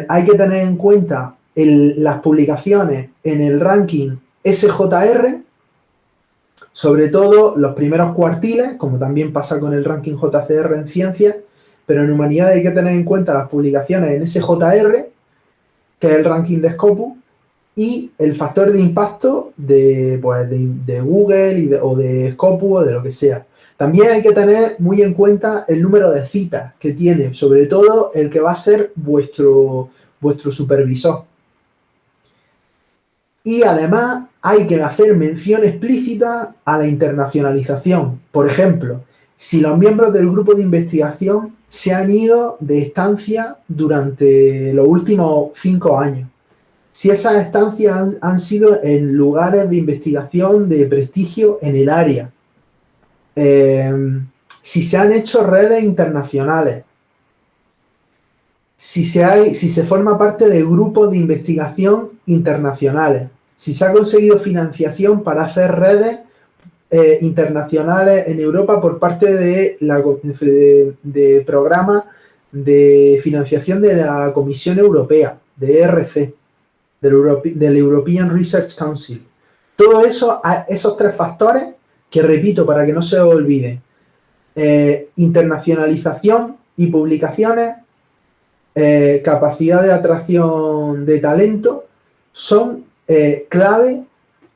Speaker 5: hay que tener en cuenta las publicaciones en el ranking SJR, sobre todo los primeros cuartiles, como también pasa con el ranking JCR en ciencias, pero en humanidades hay que tener en cuenta las publicaciones en SJR, que es el ranking de Scopus, y el factor de impacto de Google o de Scopus o de lo que sea. También hay que tener muy en cuenta el número de citas que tiene, sobre todo el que va a ser vuestro supervisor. Y además hay que hacer mención explícita a la internacionalización. Por ejemplo, si los miembros del grupo de investigación se han ido de estancia durante los últimos 5 años. Si esas estancias han sido en lugares de investigación de prestigio en el área. Si se han hecho redes internacionales, si se forma parte de grupos de investigación internacionales, si se ha conseguido financiación para hacer redes internacionales en Europa por parte de programas de financiación de la Comisión Europea, de ERC, del European Research Council. Todo eso, esos 3 factores, que repito para que no se os olvide: internacionalización y publicaciones, capacidad de atracción de talento, son clave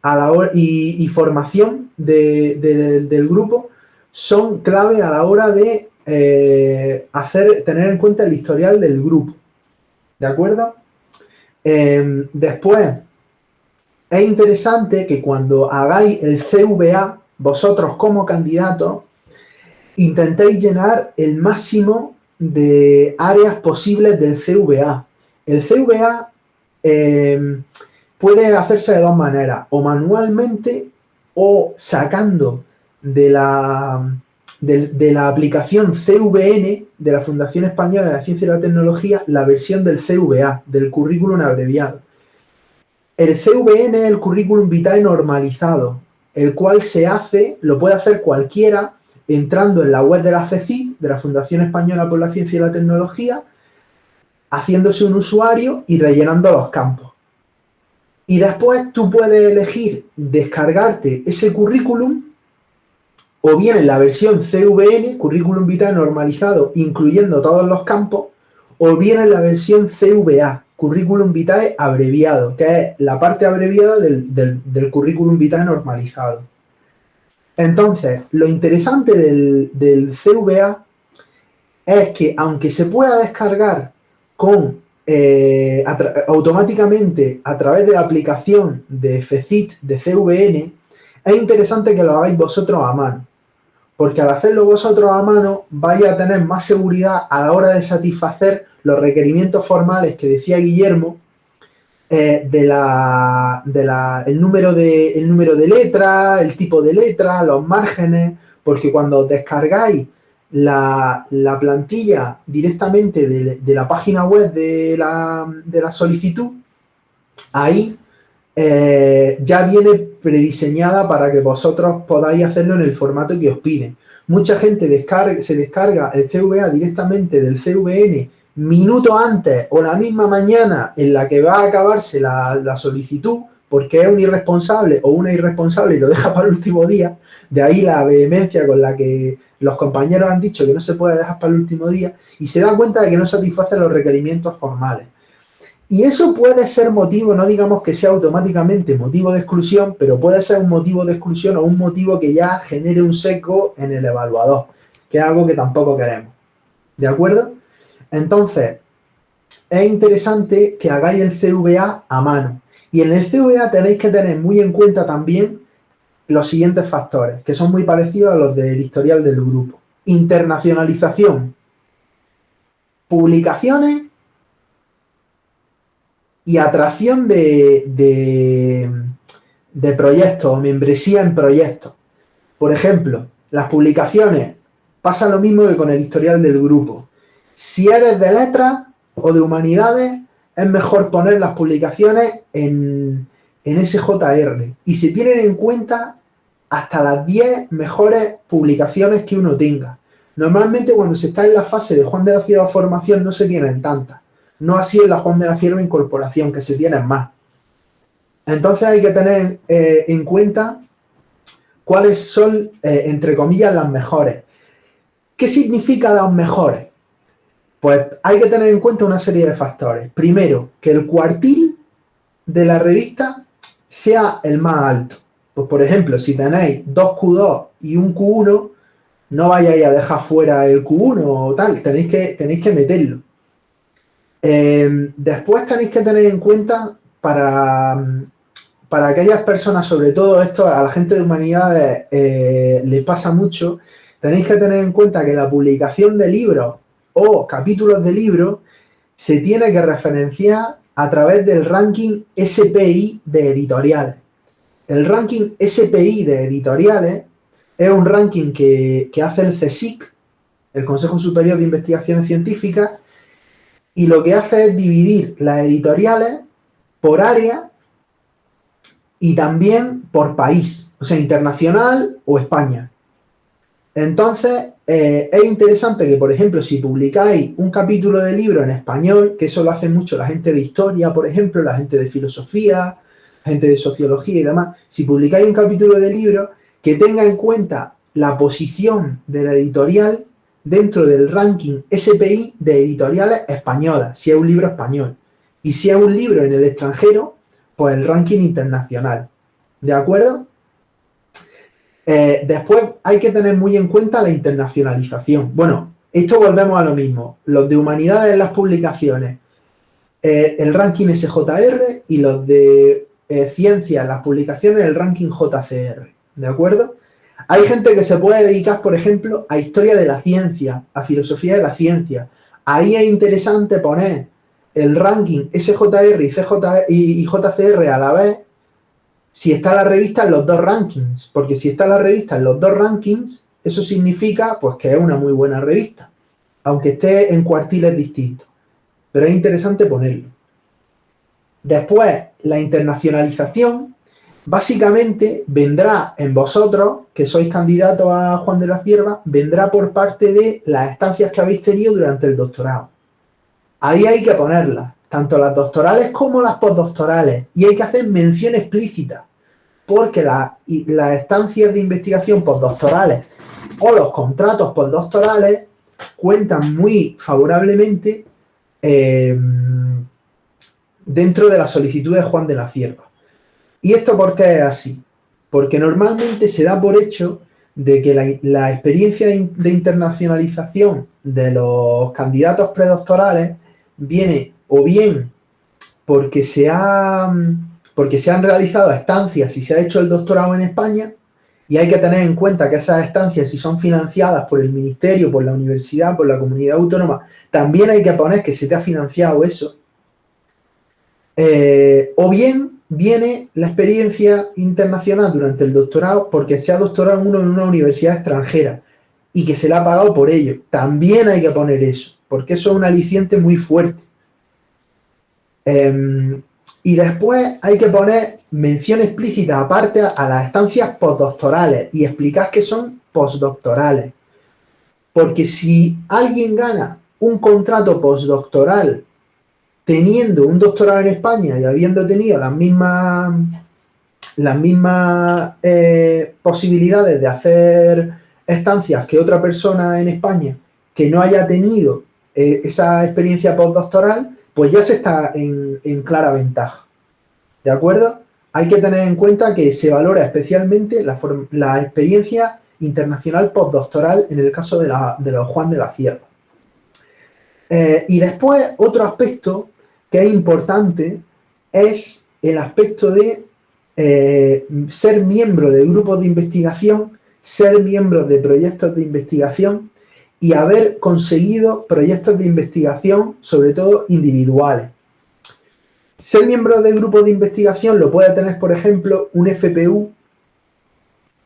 Speaker 5: a la hora, y formación del grupo, son clave a la hora de tener en cuenta el historial del grupo. ¿De acuerdo? Después, es interesante que cuando hagáis el CVA, vosotros como candidatos, intentéis llenar el máximo de áreas posibles del CVA. El CVA puede hacerse de 2 maneras: o manualmente o sacando de la aplicación CVN de la Fundación Española de la Ciencia y la Tecnología, la versión del CVA, del currículum abreviado. El CVN es el currículum vitae normalizado, el cual lo puede hacer cualquiera entrando en la web de la FECIT, de la Fundación Española por la Ciencia y la Tecnología, haciéndose un usuario y rellenando los campos. Y después tú puedes elegir descargarte ese currículum, o bien en la versión CVN, currículum vitae normalizado, incluyendo todos los campos, o bien en la versión CVA, currículum vitae abreviado, que es la parte abreviada del currículum vitae normalizado. Entonces, lo interesante del CVA es que, aunque se pueda descargar automáticamente a través de la aplicación de FECIT de CVN, es interesante que lo hagáis vosotros a mano, porque al hacerlo vosotros a mano vais a tener más seguridad a la hora de satisfacer los requerimientos formales que decía Guillermo, el número de letras, el tipo de letra, los márgenes, porque cuando descargáis la plantilla directamente de la página web de la solicitud, ahí ya viene prediseñada para que vosotros podáis hacerlo en el formato que os pide. Mucha gente se descarga el CVA directamente del CVN minutos antes o la misma mañana en la que va a acabarse la solicitud, porque es un irresponsable o una irresponsable y lo deja para el último día, de ahí la vehemencia con la que los compañeros han dicho que no se puede dejar para el último día, y se da cuenta de que no satisface los requerimientos formales. Y eso puede ser motivo, no digamos que sea automáticamente motivo de exclusión, pero puede ser un motivo de exclusión o un motivo que ya genere un sesgo en el evaluador, que es algo que tampoco queremos. ¿De acuerdo? Entonces, es interesante que hagáis el CVA a mano. Y en el CVA tenéis que tener muy en cuenta también los siguientes factores, que son muy parecidos a los del historial del grupo. Internacionalización, publicaciones y atracción de proyectos o membresía en proyectos. Por ejemplo, las publicaciones pasa lo mismo que con el historial del grupo. Si eres de letras o de humanidades, es mejor poner las publicaciones en SJR y se tienen en cuenta hasta las 10 mejores publicaciones que uno tenga. Normalmente cuando se está en la fase de Juan de la Cierva formación no se tienen tantas. No así en la Juan de la Cierva incorporación, que se tienen más. Entonces hay que tener en cuenta cuáles son, entre comillas, las mejores. ¿Qué significa las mejores? Pues hay que tener en cuenta una serie de factores. Primero, que el cuartil de la revista sea el más alto. Pues por ejemplo, si tenéis 2 Q2 y un Q1, no vayáis a dejar fuera el Q1 o tal, tenéis que meterlo. Después tenéis que tener en cuenta para aquellas personas, sobre todo esto a la gente de humanidades le pasa mucho, tenéis que tener en cuenta que la publicación de libros o capítulos de libros se tiene que referenciar a través del ranking SPI de editoriales. El ranking SPI de editoriales es un ranking que hace el CSIC, el Consejo Superior de Investigaciones Científicas, y lo que hace es dividir las editoriales por área y también por país, o sea, internacional o España. Entonces, es interesante que, por ejemplo, si publicáis un capítulo de libro en español, que eso lo hace mucho la gente de historia, por ejemplo, la gente de filosofía, la gente de sociología y demás, si publicáis un capítulo de libro, que tenga en cuenta la posición de la editorial dentro del ranking SPI de editoriales españolas, si es un libro español. Y si es un libro en el extranjero, pues el ranking internacional. ¿De acuerdo? Después hay que tener muy en cuenta la internacionalización. Bueno, esto volvemos a lo mismo. Los de humanidades en las publicaciones, el ranking SJR, y los de ciencia en las publicaciones, el ranking JCR. ¿De acuerdo? Hay gente que se puede dedicar, por ejemplo, a historia de la ciencia, a filosofía de la ciencia. Ahí es interesante poner el ranking SJR y JCR a la vez, si está la revista en los dos rankings, porque si está la revista en los dos rankings, eso significa pues que es una muy buena revista, aunque esté en cuartiles distintos. Pero es interesante ponerlo. Después, la internacionalización básicamente vendrá en vosotros, que sois candidatos a Juan de la Cierva, vendrá por parte de las estancias que habéis tenido durante el doctorado. Ahí hay que ponerlas, tanto las doctorales como las postdoctorales, y hay que hacer mención explícita, porque las estancias de investigación postdoctorales o los contratos postdoctorales cuentan muy favorablemente dentro de la solicitud de Juan de la Cierva. ¿Y esto por qué es así? Porque normalmente se da por hecho de que la experiencia de internacionalización de los candidatos predoctorales viene o bien porque se han realizado estancias y se ha hecho el doctorado en España, y hay que tener en cuenta que esas estancias, si son financiadas por el ministerio, por la universidad, por la comunidad autónoma, también hay que poner que se te ha financiado eso. O bien viene la experiencia internacional durante el doctorado porque se ha doctorado uno en una universidad extranjera y que se le ha pagado por ello. También hay que poner eso, porque eso es un aliciente muy fuerte. Y después hay que poner mención explícita aparte a las estancias postdoctorales y explicar qué son postdoctorales. Porque si alguien gana un contrato postdoctoral teniendo un doctorado en España y habiendo tenido las mismas posibilidades de hacer estancias que otra persona en España que no haya tenido esa experiencia postdoctoral, pues ya se está en clara ventaja. ¿De acuerdo? Hay que tener en cuenta que se valora especialmente la experiencia internacional postdoctoral en el caso de los Juan de la Cierva. Y después, otro aspecto que es importante es el aspecto de ser miembro de grupos de investigación, ser miembro de proyectos de investigación y haber conseguido proyectos de investigación, sobre todo individuales. Ser miembro de grupos de investigación lo puede tener, por ejemplo, un FPU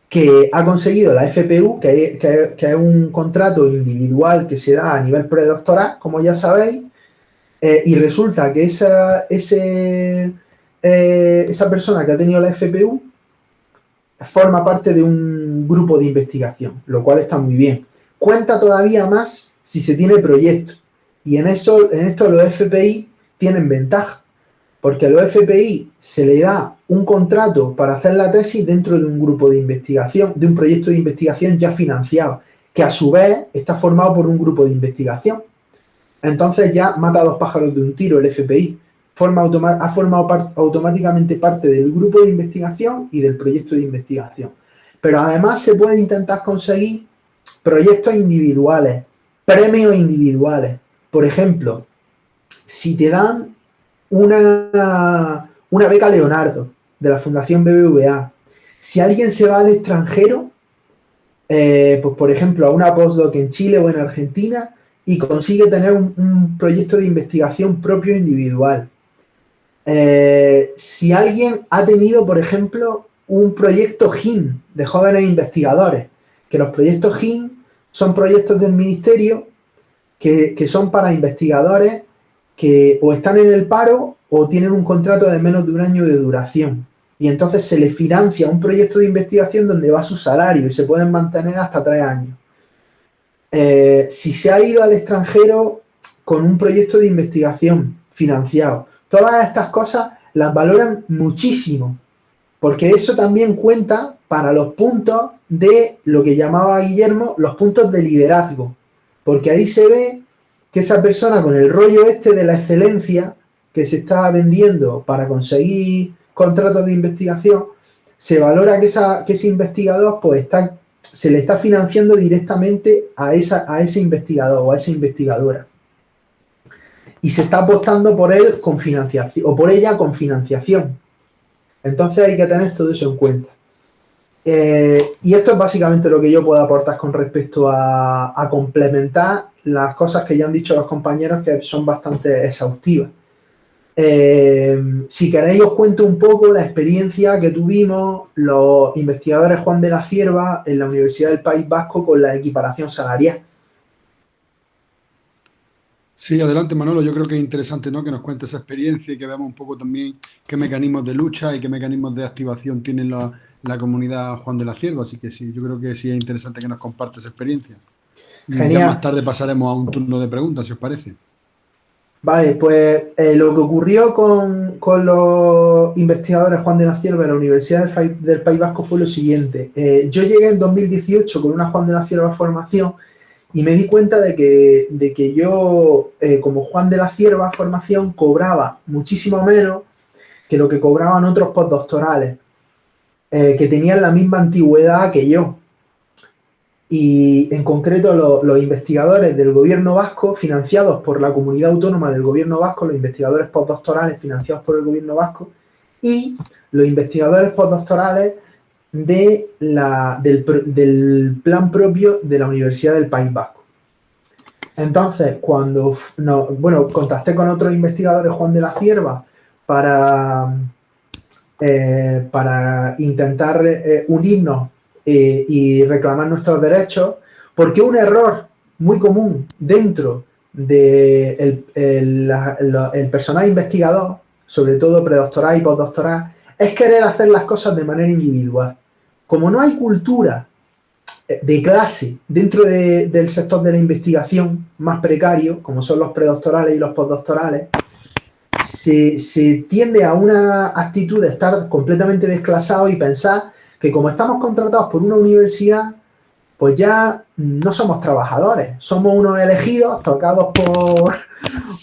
Speaker 5: que ha conseguido la FPU, que es un contrato individual que se da a nivel predoctoral, como ya sabéis, y resulta que esa persona que ha tenido la FPU forma parte de un grupo de investigación, lo cual está muy bien. Cuenta todavía más si se tiene proyectos, y en esto los FPI tienen ventaja, porque a los FPI se le da un contrato para hacer la tesis dentro de un grupo de investigación, de un proyecto de investigación ya financiado, que a su vez está formado por un grupo de investigación. Entonces ya mata a dos pájaros de un tiro el FPI. Ha formado automáticamente parte del grupo de investigación y del proyecto de investigación. Pero además se puede intentar conseguir proyectos individuales, premios individuales. Por ejemplo, si te dan una beca Leonardo de la Fundación BBVA, si alguien se va al extranjero, pues por ejemplo a una postdoc en Chile o en Argentina y consigue tener un proyecto de investigación propio individual. Si alguien ha tenido, por ejemplo, un proyecto GIN de jóvenes investigadores, que los proyectos GIN son proyectos del ministerio que son para investigadores que o están en el paro o tienen un contrato de menos de un año de duración. Y entonces se les financia un proyecto de investigación donde va su salario y se pueden mantener hasta 3 años. Si se ha ido al extranjero con un proyecto de investigación financiado, todas estas cosas las valoran muchísimo, porque eso también cuenta para los puntos de lo que llamaba Guillermo los puntos de liderazgo, porque ahí se ve que esa persona con el rollo este de la excelencia que se está vendiendo para conseguir contratos de investigación, se valora que ese investigador pues se le está financiando directamente a ese investigador o a esa investigadora. Y se está apostando por él con financiación, o por ella con financiación. Entonces hay que tener todo eso en cuenta. Y esto es básicamente lo que yo puedo aportar con respecto a complementar las cosas que ya han dicho los compañeros, que son bastante exhaustivas. Si queréis os cuento un poco la experiencia que tuvimos los investigadores Juan de la Cierva en la Universidad del País Vasco con la equiparación salarial.
Speaker 2: Sí, adelante Manolo, yo creo que es interesante, ¿no?, que nos cuente esa experiencia y que veamos un poco también qué mecanismos de lucha y qué mecanismos de activación tiene la comunidad Juan de la Cierva, así que sí, yo creo que sí es interesante que nos comparte esa experiencia. Y
Speaker 5: Genial.
Speaker 2: ya más tarde pasaremos a un turno de preguntas, si os parece.
Speaker 5: Vale, pues lo que ocurrió con los investigadores Juan de la Cierva en la Universidad del País Vasco fue lo siguiente. Yo llegué en 2018 con una Juan de la Cierva formación y me di cuenta de que yo, como Juan de la Cierva formación, cobraba muchísimo menos que lo que cobraban otros postdoctorales, que tenían la misma antigüedad que yo. Y en concreto los investigadores del gobierno vasco, financiados por la comunidad autónoma del gobierno vasco, los investigadores postdoctorales financiados por el gobierno vasco, y los investigadores postdoctorales del plan propio de la Universidad del País Vasco. Entonces, contacté con otros investigadores Juan de la Cierva para intentar unirnos y reclamar nuestros derechos, porque un error muy común dentro del el personal investigador, sobre todo predoctoral y postdoctoral, es querer hacer las cosas de manera individual. Como no hay cultura de clase dentro del sector de la investigación más precario, como son los predoctorales y los postdoctorales, se tiende a una actitud de estar completamente desclasado y pensar que como estamos contratados por una universidad, pues ya no somos trabajadores, somos unos elegidos tocados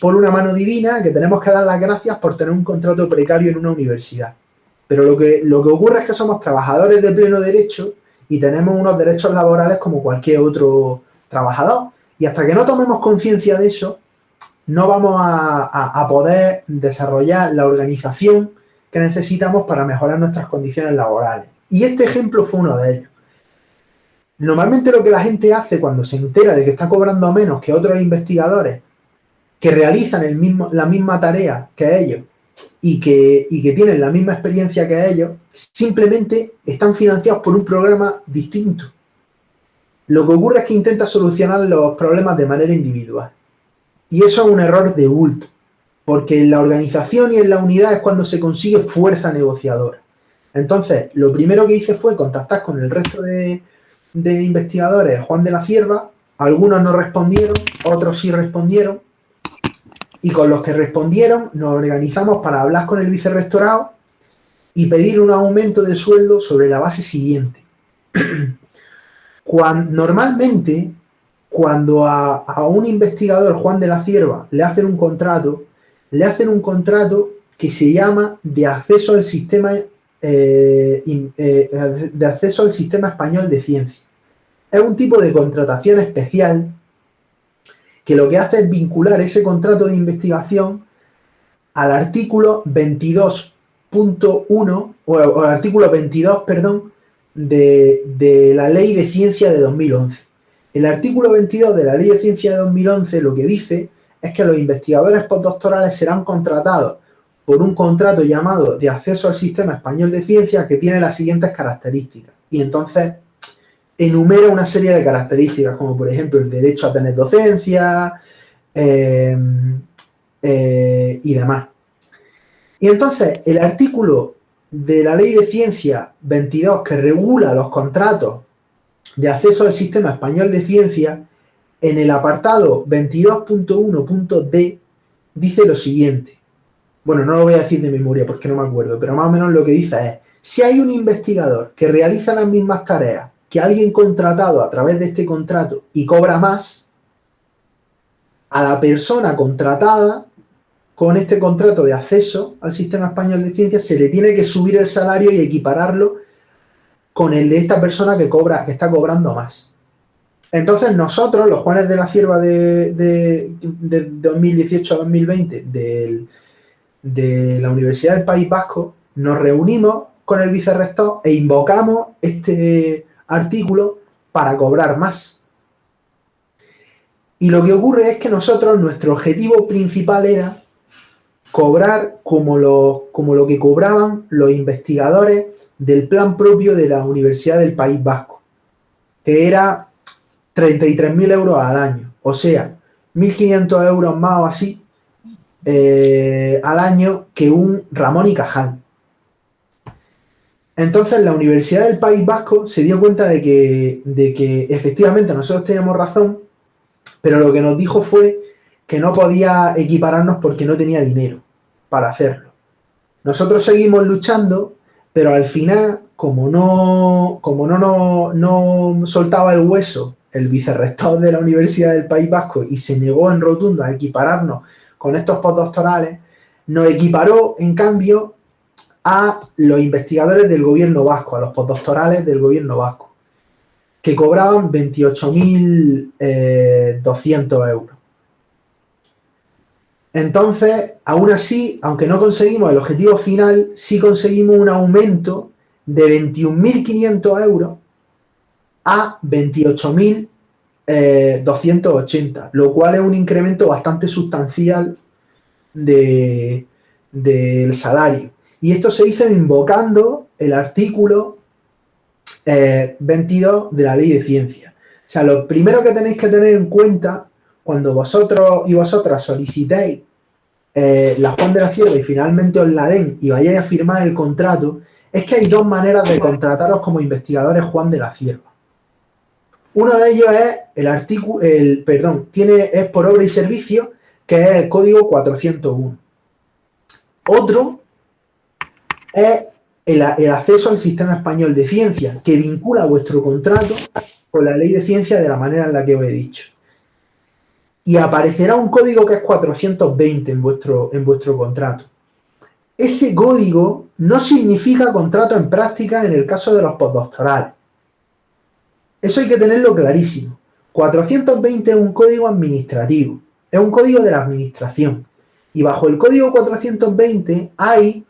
Speaker 5: por una mano divina que tenemos que dar las gracias por tener un contrato precario en una universidad. Pero lo que ocurre es que somos trabajadores de pleno derecho y tenemos unos derechos laborales como cualquier otro trabajador. Y hasta que no tomemos conciencia de eso, no vamos a poder desarrollar la organización que necesitamos para mejorar nuestras condiciones laborales. Y este ejemplo fue uno de ellos. Normalmente lo que la gente hace cuando se entera de que está cobrando menos que otros investigadores que realizan la misma tarea que ellos y que tienen la misma experiencia que ellos, simplemente están financiados por un programa distinto. Lo que ocurre es que intenta solucionar los problemas de manera individual. Y eso es un error de bulto, porque en la organización y en la unidad es cuando se consigue fuerza negociadora. Entonces, lo primero que hice fue contactar con el resto de investigadores Juan de la Cierva. Algunos no respondieron, otros sí respondieron, y con los que respondieron nos organizamos para hablar con el vicerrectorado y pedir un aumento de sueldo sobre la base siguiente. Normalmente, cuando a un investigador Juan de la Cierva le hacen un contrato que se llama de acceso al sistema español de ciencia. Es un tipo de contratación especial que lo que hace es vincular ese contrato de investigación al artículo 22.1 o al artículo 22, perdón, de la Ley de Ciencia de 2011. El artículo 22 de la Ley de Ciencia de 2011 lo que dice es que los investigadores postdoctorales serán contratados por un contrato llamado de acceso al sistema español de ciencia que tiene las siguientes características. Y entonces enumera una serie de características, como por ejemplo el derecho a tener docencia y demás. Y entonces el artículo de la Ley de Ciencia 22 que regula los contratos de acceso al sistema español de ciencia, en el apartado 22.1.d dice lo siguiente. Bueno, no lo voy a decir de memoria porque no me acuerdo, pero más o menos lo que dice es: si hay un investigador que realiza las mismas tareas que alguien contratado a través de este contrato y cobra más, a la persona contratada con este contrato de acceso al sistema español de ciencia se le tiene que subir el salario y equipararlo con el de esta persona que está cobrando más. Entonces nosotros, los Juanes de la Cierva de 2018 a 2020 de la Universidad del País Vasco, nos reunimos con el vicerrector e invocamos este artículo para cobrar más. Y lo que ocurre es que nosotros, nuestro objetivo principal era cobrar como lo que cobraban los investigadores del plan propio de la Universidad del País Vasco, que era 33.000 euros al año, o sea, 1.500 euros más o así al año que un Ramón y Cajal. Entonces la Universidad del País Vasco se dio cuenta de que efectivamente nosotros teníamos razón, pero lo que nos dijo fue que no podía equipararnos porque no tenía dinero para hacerlo. Nosotros seguimos luchando, pero al final, como no soltaba el hueso el vicerrector de la Universidad del País Vasco y se negó en rotundo a equipararnos con estos postdoctorales, nos equiparó, en cambio, a los investigadores del gobierno vasco, a los postdoctorales del gobierno vasco, que cobraban 28.200 euros. Entonces, aún así, aunque no conseguimos el objetivo final, sí conseguimos un aumento de 21.500 euros a 28.280, lo cual es un incremento bastante sustancial del salario. Y esto se hizo invocando el artículo 22 de la Ley de Ciencia. O sea, lo primero que tenéis que tener en cuenta cuando vosotros y vosotras solicitéis la Juan de la Cierva y finalmente os la den y vayáis a firmar el contrato, es que hay dos maneras de contrataros como investigadores Juan de la Cierva. Uno de ellos es es por obra y servicio, que es el código 401. Otro es el acceso al sistema español de ciencia, que vincula vuestro contrato con la ley de ciencia de la manera en la que os he dicho. Y aparecerá un código que es 420 en vuestro contrato. Ese código no significa contrato en práctica en el caso de los postdoctorales. Eso hay que tenerlo clarísimo. 420 es un código administrativo, es un código de la administración. Y bajo el código 420 hay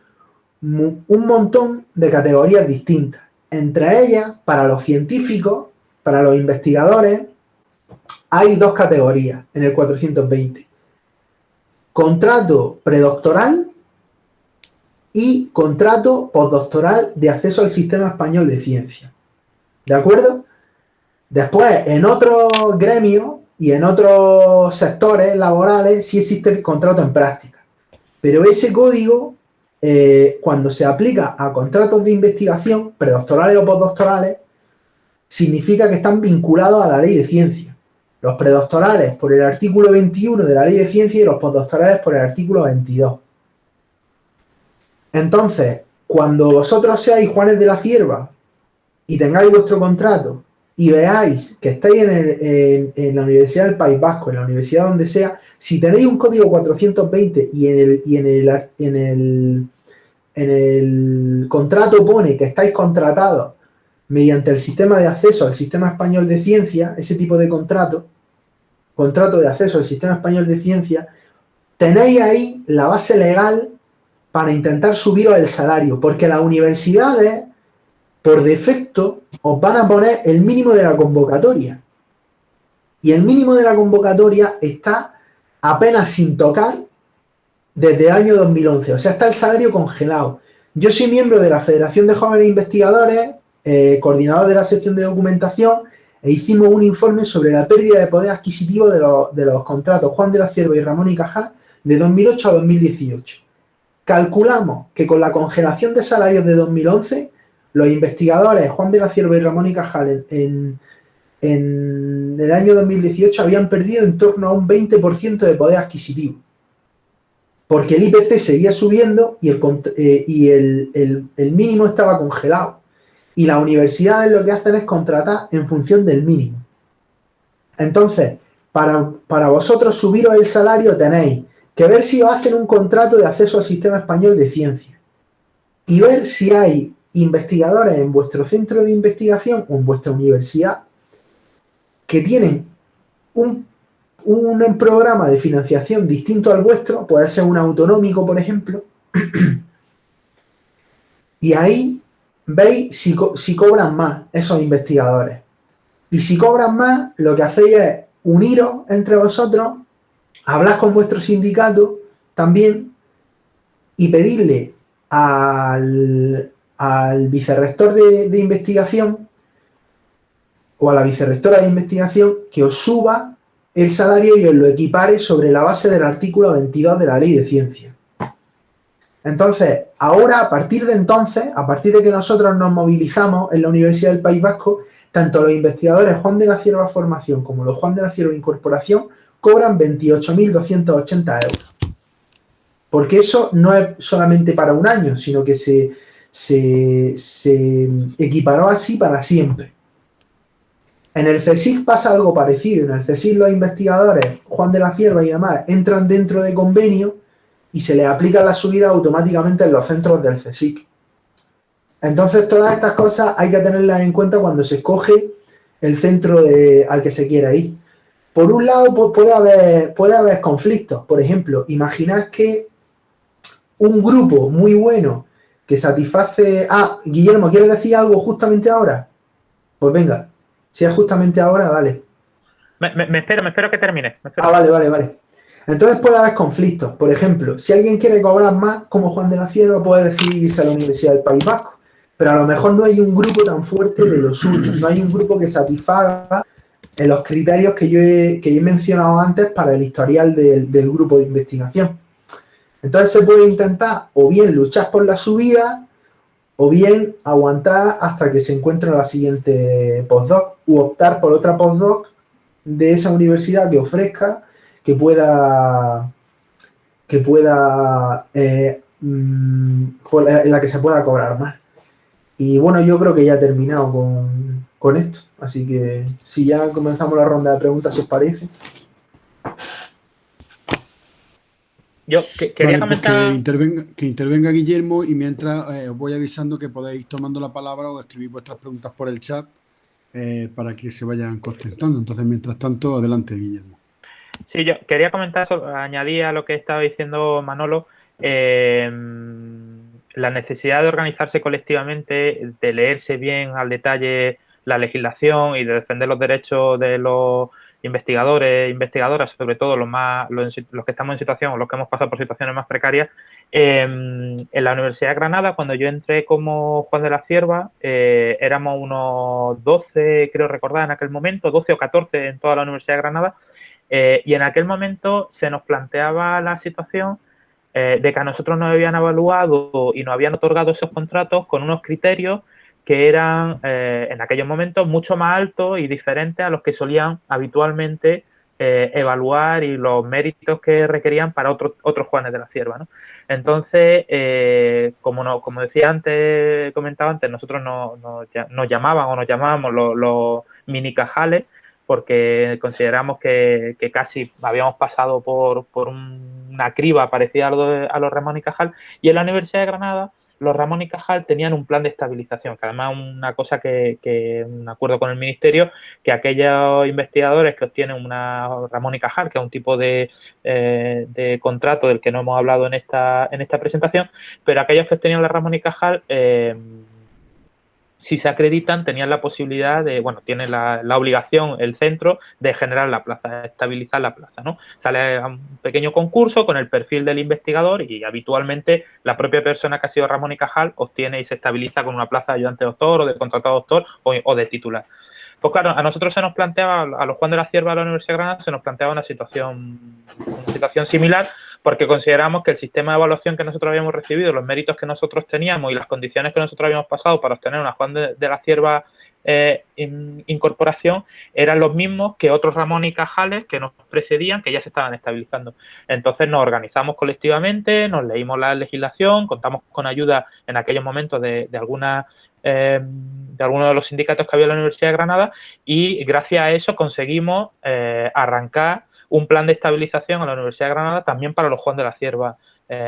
Speaker 5: un montón de categorías distintas. Entre ellas, para los científicos, para los investigadores, hay dos categorías en el 420. Contrato predoctoral y contrato postdoctoral de acceso al sistema español de ciencia. ¿De acuerdo? Después, en otros gremios y en otros sectores laborales sí existe el contrato en práctica. Pero ese código, cuando se aplica a contratos de investigación, predoctorales o postdoctorales, significa que están vinculados a la ley de ciencia. Los predoctorales por el artículo 21 de la ley de ciencia y los postdoctorales por el artículo 22. Entonces, cuando vosotros seáis Juanes de la Cierva y tengáis vuestro contrato y veáis que estáis en la Universidad del País Vasco, en la universidad donde sea, si tenéis un código 420 y en el contrato pone que estáis contratados mediante el sistema de acceso al sistema español de ciencia, ese tipo de contrato de acceso al sistema español de ciencia, tenéis ahí la base legal para intentar subiros el salario, porque las universidades, por defecto, os van a poner el mínimo de la convocatoria. Y el mínimo de la convocatoria está apenas sin tocar desde el año 2011. O sea, está el salario congelado. Yo soy miembro de la Federación de Jóvenes Investigadores, coordinador de la sección de documentación, e hicimos un informe sobre la pérdida de poder adquisitivo de los contratos Juan de la Cierva y Ramón y Cajal de 2008 a 2018. Calculamos que con la congelación de salarios de 2011, los investigadores Juan de la Cierva y Ramón y Cajal en el año 2018 habían perdido en torno a un 20% de poder adquisitivo. Porque el IPC seguía subiendo y el mínimo estaba congelado. Y las universidades lo que hacen es contratar en función del mínimo. Entonces, para vosotros subiros el salario tenéis que ver si os hacen un contrato de acceso al sistema español de ciencia y ver si hay investigadores en vuestro centro de investigación o en vuestra universidad que tienen un programa de financiación distinto al vuestro, puede ser un autonómico, por ejemplo, y ahí veis si cobran más esos investigadores. Y si cobran más, lo que hacéis es uniros entre vosotros, hablar con vuestro sindicato también y pedirle al vicerrector de investigación o a la vicerrectora de investigación que os suba el salario y os lo equipare sobre la base del artículo 22 de la ley de ciencia. Entonces, ahora, a partir de que nosotros nos movilizamos en la Universidad del País Vasco, tanto los investigadores Juan de la Cierva Formación como los Juan de la Cierva Incorporación cobran 28.280 euros. Porque eso no es solamente para un año, sino que se equiparó así para siempre. En el CSIC pasa algo parecido. En el CSIC los investigadores, Juan de la Cierva y demás, entran dentro de convenio y se les aplica la subida automáticamente en los centros del CSIC. Entonces, todas estas cosas hay que tenerlas en cuenta cuando se escoge el centro al que se quiera ir. Por un lado, pues puede haber conflictos. Por ejemplo, imaginad que un grupo muy bueno que satisface... Guillermo, ¿quieres decir algo justamente ahora? Pues venga. Si es justamente ahora, dale.
Speaker 4: Me espero que termine.
Speaker 5: Vale. Entonces puede haber conflictos. Por ejemplo, si alguien quiere cobrar más, como Juan de la Cierva, puede decidir irse a la Universidad del País Vasco. Pero a lo mejor no hay un grupo tan fuerte de los suyos. No hay un grupo que satisfaga los criterios que yo he mencionado antes para el historial del grupo de investigación. Entonces se puede intentar o bien luchar por la subida o bien aguantar hasta que se encuentre la siguiente postdoc u optar por otra postdoc de esa universidad que ofrezca, que pueda en la que se pueda cobrar más. Y bueno, yo creo que ya he terminado con esto. Así que si ya comenzamos la ronda de preguntas, si os parece.
Speaker 4: Yo quería
Speaker 2: Vale, pues
Speaker 4: comentar...
Speaker 2: que intervenga Guillermo y mientras os voy avisando que podéis ir tomando la palabra o escribir vuestras preguntas por el chat para que se vayan contestando. Entonces, mientras tanto, adelante, Guillermo.
Speaker 4: Sí, yo quería comentar, añadir a lo que estaba diciendo Manolo, la necesidad de organizarse colectivamente, de leerse bien al detalle la legislación y de defender los derechos de los investigadores e investigadoras, sobre todo los que estamos en situación o los que hemos pasado por situaciones más precarias. En la Universidad de Granada, cuando yo entré como Juan de la Cierva, éramos unos 12, creo recordar en aquel momento, 12 o 14 en toda la Universidad de Granada. Y en aquel momento se nos planteaba la situación de que a nosotros nos habían evaluado y nos habían otorgado esos contratos con unos criterios que eran en aquellos momentos mucho más altos y diferentes a los que solían habitualmente evaluar y los méritos que requerían para otros Juanes de la Cierva, ¿no? Entonces, como decía antes, comentaba antes, nosotros nos llamaban o nos llamábamos los mini cajales, porque consideramos que casi habíamos pasado por una criba parecida a los Ramón y Cajal, y en la Universidad de Granada los Ramón y Cajal tenían un plan de estabilización, que además una cosa que un acuerdo con el Ministerio, que aquellos investigadores que obtienen una Ramón y Cajal, que es un tipo de contrato del que no hemos hablado en esta presentación, pero aquellos que obtenían la Ramón y Cajal, si se acreditan, tenían la posibilidad de, bueno, tiene la obligación el centro de generar la plaza, de estabilizar la plaza, ¿no? Sale a un pequeño concurso con el perfil del investigador y habitualmente la propia persona que ha sido Ramón y Cajal obtiene y se estabiliza con una plaza de ayudante doctor o de contratado doctor o de titular. Pues claro, a nosotros se nos planteaba, a los Juan de la Cierva de la Universidad de Granada, se nos planteaba una situación similar, porque consideramos que el sistema de evaluación que nosotros habíamos recibido, los méritos que nosotros teníamos y las condiciones que nosotros habíamos pasado para obtener una Juan de la Cierva incorporación eran los mismos que otros Ramón y Cajales que nos precedían, que ya se estaban estabilizando. Entonces nos organizamos colectivamente, nos leímos la legislación, contamos con ayuda en aquellos momentos de algunos de los sindicatos que había en la Universidad de Granada, y gracias a eso conseguimos arrancar un plan de estabilización en la Universidad de Granada también para los Juan de la Cierva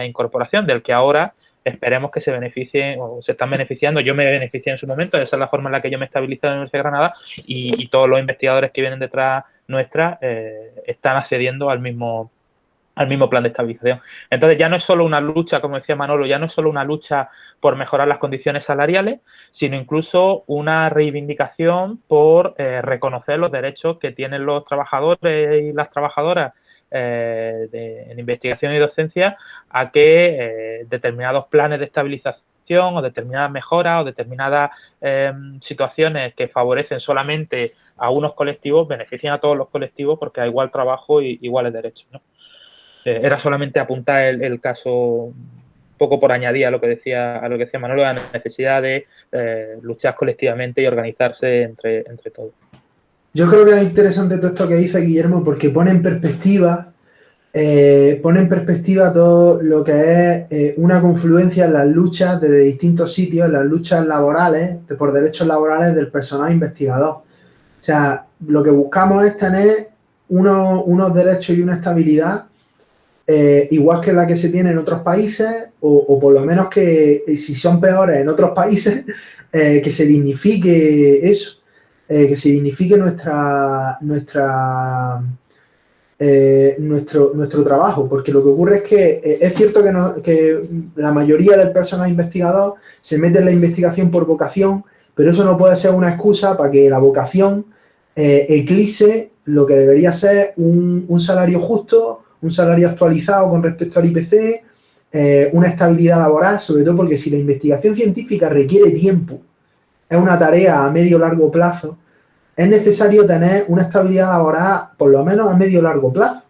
Speaker 4: incorporación, del que ahora esperemos que se beneficien o se están beneficiando. Yo me beneficié en su momento, esa es la forma en la que yo me estabilizo en la Universidad de Granada, y todos los investigadores que vienen detrás nuestra están accediendo al mismo plan de estabilización. Entonces ya no es solo una lucha, como decía Manolo, ya no es solo una lucha por mejorar las condiciones salariales, sino incluso una reivindicación por reconocer los derechos que tienen los trabajadores y las trabajadoras en investigación y docencia a que determinados planes de estabilización o determinadas mejoras o determinadas situaciones que favorecen solamente a unos colectivos benefician a todos los colectivos porque hay igual trabajo y iguales derechos, ¿no? Era solamente apuntar el caso un poco por añadir a lo que decía Manolo, la necesidad de luchar colectivamente y organizarse entre todos.
Speaker 5: Yo creo que es interesante todo esto que dice Guillermo, porque pone en perspectiva todo lo que es una confluencia en las luchas de distintos sitios, en las luchas laborales, por derechos laborales del personal investigador. O sea, lo que buscamos es tener unos derechos y una estabilidad igual que la que se tiene en otros países, o por lo menos que si son peores en otros países, que se dignifique eso, que se dignifique nuestro trabajo, porque lo que ocurre es que es cierto que la mayoría del personal investigador se mete en la investigación por vocación, pero eso no puede ser una excusa para que la vocación eclipse lo que debería ser un salario justo, un salario actualizado con respecto al IPC, una estabilidad laboral, sobre todo porque si la investigación científica requiere tiempo, es una tarea a medio largo plazo, es necesario tener una estabilidad laboral por lo menos a medio largo plazo.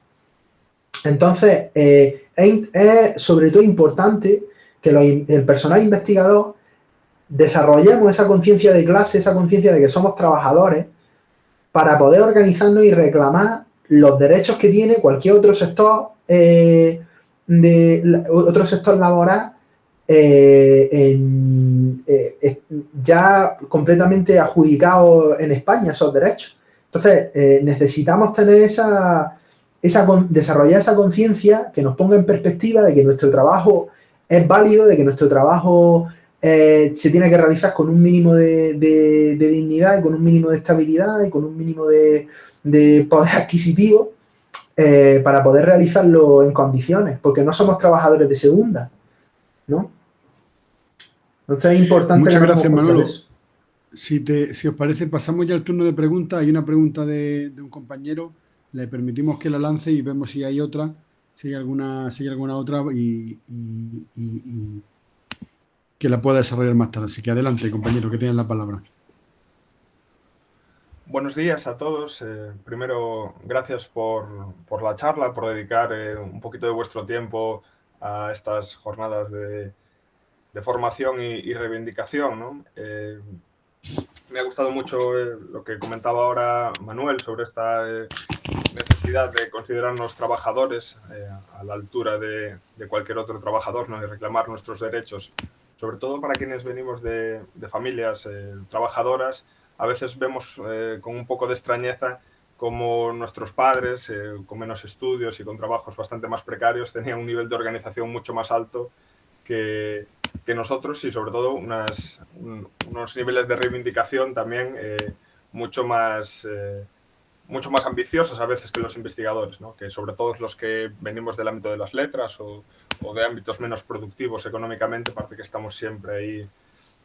Speaker 5: Entonces, es sobre todo importante que el personal investigador desarrollemos esa conciencia de clase, esa conciencia de que somos trabajadores, para poder organizarnos y reclamar los derechos que tiene cualquier otro sector laboral ya completamente adjudicados en España esos derechos. Entonces, necesitamos tener desarrollar esa conciencia que nos ponga en perspectiva de que nuestro trabajo es válido, de que nuestro trabajo se tiene que realizar con un mínimo de dignidad y con un mínimo de estabilidad y con un mínimo de poder adquisitivo para poder realizarlo en condiciones, porque no somos trabajadores de segunda, ¿no? Entonces es importante que
Speaker 2: Muchas
Speaker 5: nos demos
Speaker 2: gracias,
Speaker 5: cuenta de
Speaker 2: Manolo.
Speaker 5: eso.
Speaker 2: Si os parece, pasamos ya al turno de preguntas. Hay una pregunta de un compañero, le permitimos que la lance y vemos si hay otra, si hay alguna otra y que la pueda desarrollar más tarde. Así que adelante, compañero, que tienes la palabra.
Speaker 6: Buenos días a todos. Primero, gracias por la charla, por dedicar un poquito de vuestro tiempo a estas jornadas de formación y reivindicación, ¿no? Me ha gustado mucho lo que comentaba ahora Manuel sobre esta necesidad de considerarnos trabajadores a la altura de cualquier otro trabajador, ¿no? Y reclamar nuestros derechos, sobre todo para quienes venimos de familias trabajadoras. A veces vemos con un poco de extrañeza cómo nuestros padres, con menos estudios y con trabajos bastante más precarios, tenían un nivel de organización mucho más alto que nosotros y sobre todo unos niveles de reivindicación también mucho más ambiciosos a veces que los investigadores, ¿no? Que sobre todo los que venimos del ámbito de las letras o de ámbitos menos productivos económicamente, parece que estamos siempre ahí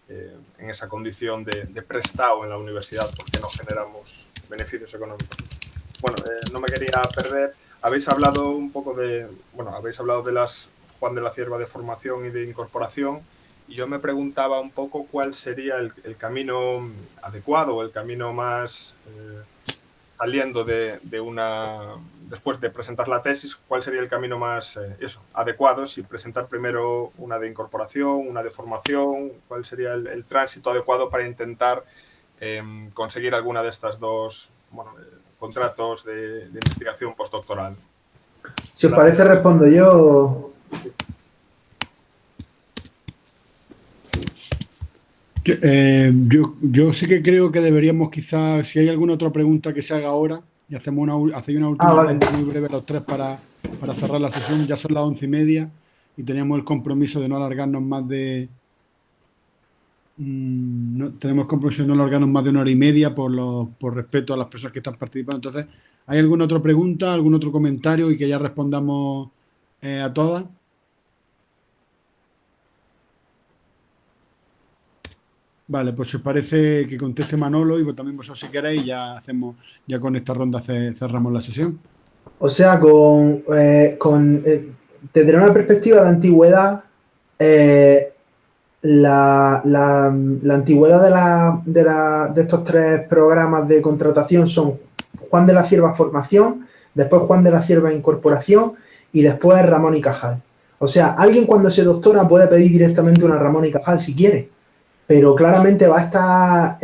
Speaker 6: en esa condición de prestado en la universidad porque no generamos beneficios económicos. Bueno, no me quería perder. Habéis hablado un poco habéis hablado de las Juan de la Cierva de formación y de incorporación, y yo me preguntaba un poco cuál sería el camino adecuado o el camino más saliendo después de presentar la tesis, cuál sería el camino más adecuado, si presentar primero una de incorporación, una de formación, cuál sería el tránsito adecuado para intentar conseguir alguna de estas dos contratos de investigación postdoctoral.
Speaker 5: Si os parece, respondo yo.
Speaker 2: Yo sí que creo que deberíamos quizás, si hay alguna otra pregunta que se haga ahora, y hacéis una última
Speaker 5: vale.
Speaker 2: pregunta muy breve los tres para cerrar la sesión. Ya son las 11:30 y teníamos el compromiso de no alargarnos más de... tenemos el compromiso de no alargarnos más de 1 hora y media por respeto a las personas que están participando. Entonces, ¿hay alguna otra pregunta, algún otro comentario y que ya respondamos a todas? Vale, pues si os parece que conteste Manolo y también vosotros si queréis, ya con esta ronda cerramos la sesión.
Speaker 5: O sea, desde una perspectiva de antigüedad, la antigüedad de estos tres programas de contratación son Juan de la Cierva Formación, después Juan de la Cierva Incorporación y después Ramón y Cajal. O sea, alguien cuando se doctora puede pedir directamente una Ramón y Cajal si quiere, pero claramente va a estar,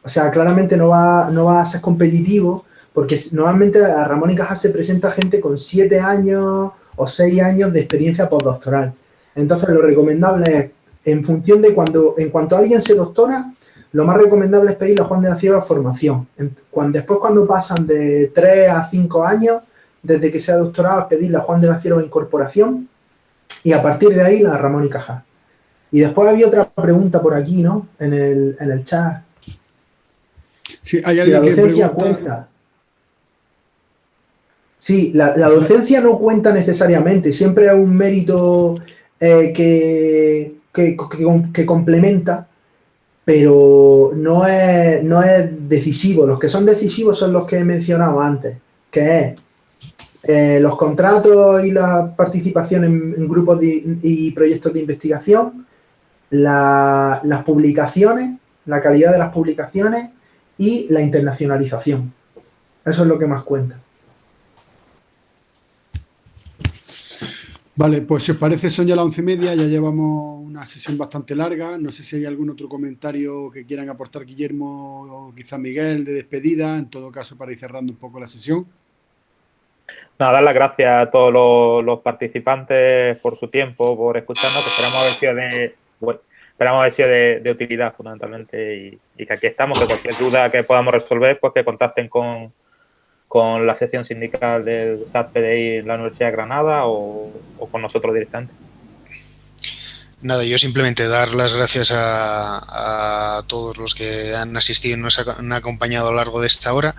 Speaker 5: o sea, claramente no va a ser competitivo, porque normalmente a Ramón y Cajal se presenta gente con 7 años o 6 años de experiencia postdoctoral. Entonces, lo recomendable es, en función de en cuanto alguien se doctora, lo más recomendable es pedirle a Juan de la Cierva formación. Después, cuando pasan de 3 a 5 años, desde que se ha doctorado, es pedirle a Juan de la Cierva incorporación y a partir de ahí la Ramón y Cajal. Y después había otra pregunta por aquí, ¿no? En el chat.
Speaker 2: Sí, hay
Speaker 5: si la
Speaker 2: alguien que
Speaker 5: docencia
Speaker 2: pregunta...
Speaker 5: cuenta. Sí, la docencia no cuenta necesariamente. Siempre es un mérito que complementa, pero no es decisivo. Los que son decisivos son los que he mencionado antes, que es los contratos y la participación en grupos y proyectos de investigación, las publicaciones, la calidad de las publicaciones y la internacionalización. Eso es lo que más cuenta.
Speaker 2: Vale, pues si os parece son ya las 11:30, ya llevamos una sesión bastante larga. No sé si hay algún otro comentario que quieran aportar Guillermo o quizá Miguel de despedida, en todo caso para ir cerrando un poco la sesión.
Speaker 4: Nada, dar las gracias a todos los participantes por su tiempo, por escucharnos, que esperamos haber sido de utilidad fundamentalmente y que aquí estamos, que cualquier duda que podamos resolver, pues que contacten con la sección sindical del SAT-PDI en la Universidad de Granada o con nosotros directamente.
Speaker 3: Nada, yo simplemente dar las gracias a todos los que han asistido y nos han acompañado a lo largo de esta hora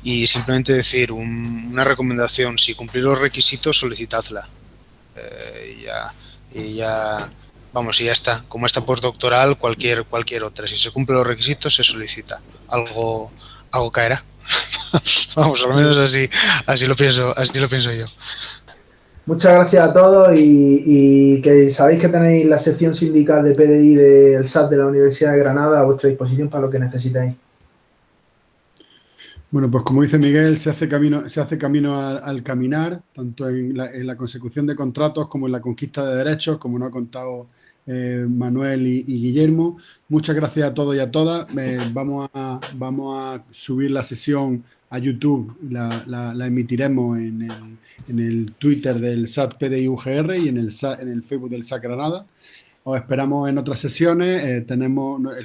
Speaker 3: y simplemente decir una recomendación: si cumplís los requisitos, solicitadla. Y ya está. Como esta postdoctoral, cualquier otra. Si se cumplen los requisitos, se solicita. Algo caerá. Vamos, al menos así lo pienso yo.
Speaker 5: Muchas gracias a todos y que sabéis que tenéis la sección sindical de PDI del SAT de la Universidad de Granada a vuestra disposición para lo que necesitéis.
Speaker 2: Bueno, pues como dice Miguel, se hace camino al caminar, tanto en la consecución de contratos como en la conquista de derechos, como nos ha contado Manuel y Guillermo. Muchas gracias a todos y a todas. Vamos a subir la sesión a YouTube, la emitiremos en el Twitter del SAT PDI UGR y en el Facebook del SAT Granada. Os esperamos en otras sesiones.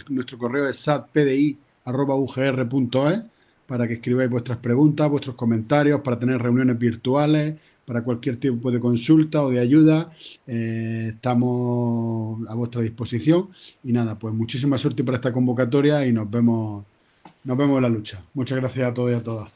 Speaker 2: Nuestro correo es satpdi@ugr.es para que escribáis vuestras preguntas, vuestros comentarios, para tener reuniones virtuales, para cualquier tipo de consulta o de ayuda. Estamos a vuestra disposición. Y nada, pues muchísima suerte para esta convocatoria y nos vemos en la lucha. Muchas gracias a todos y a todas.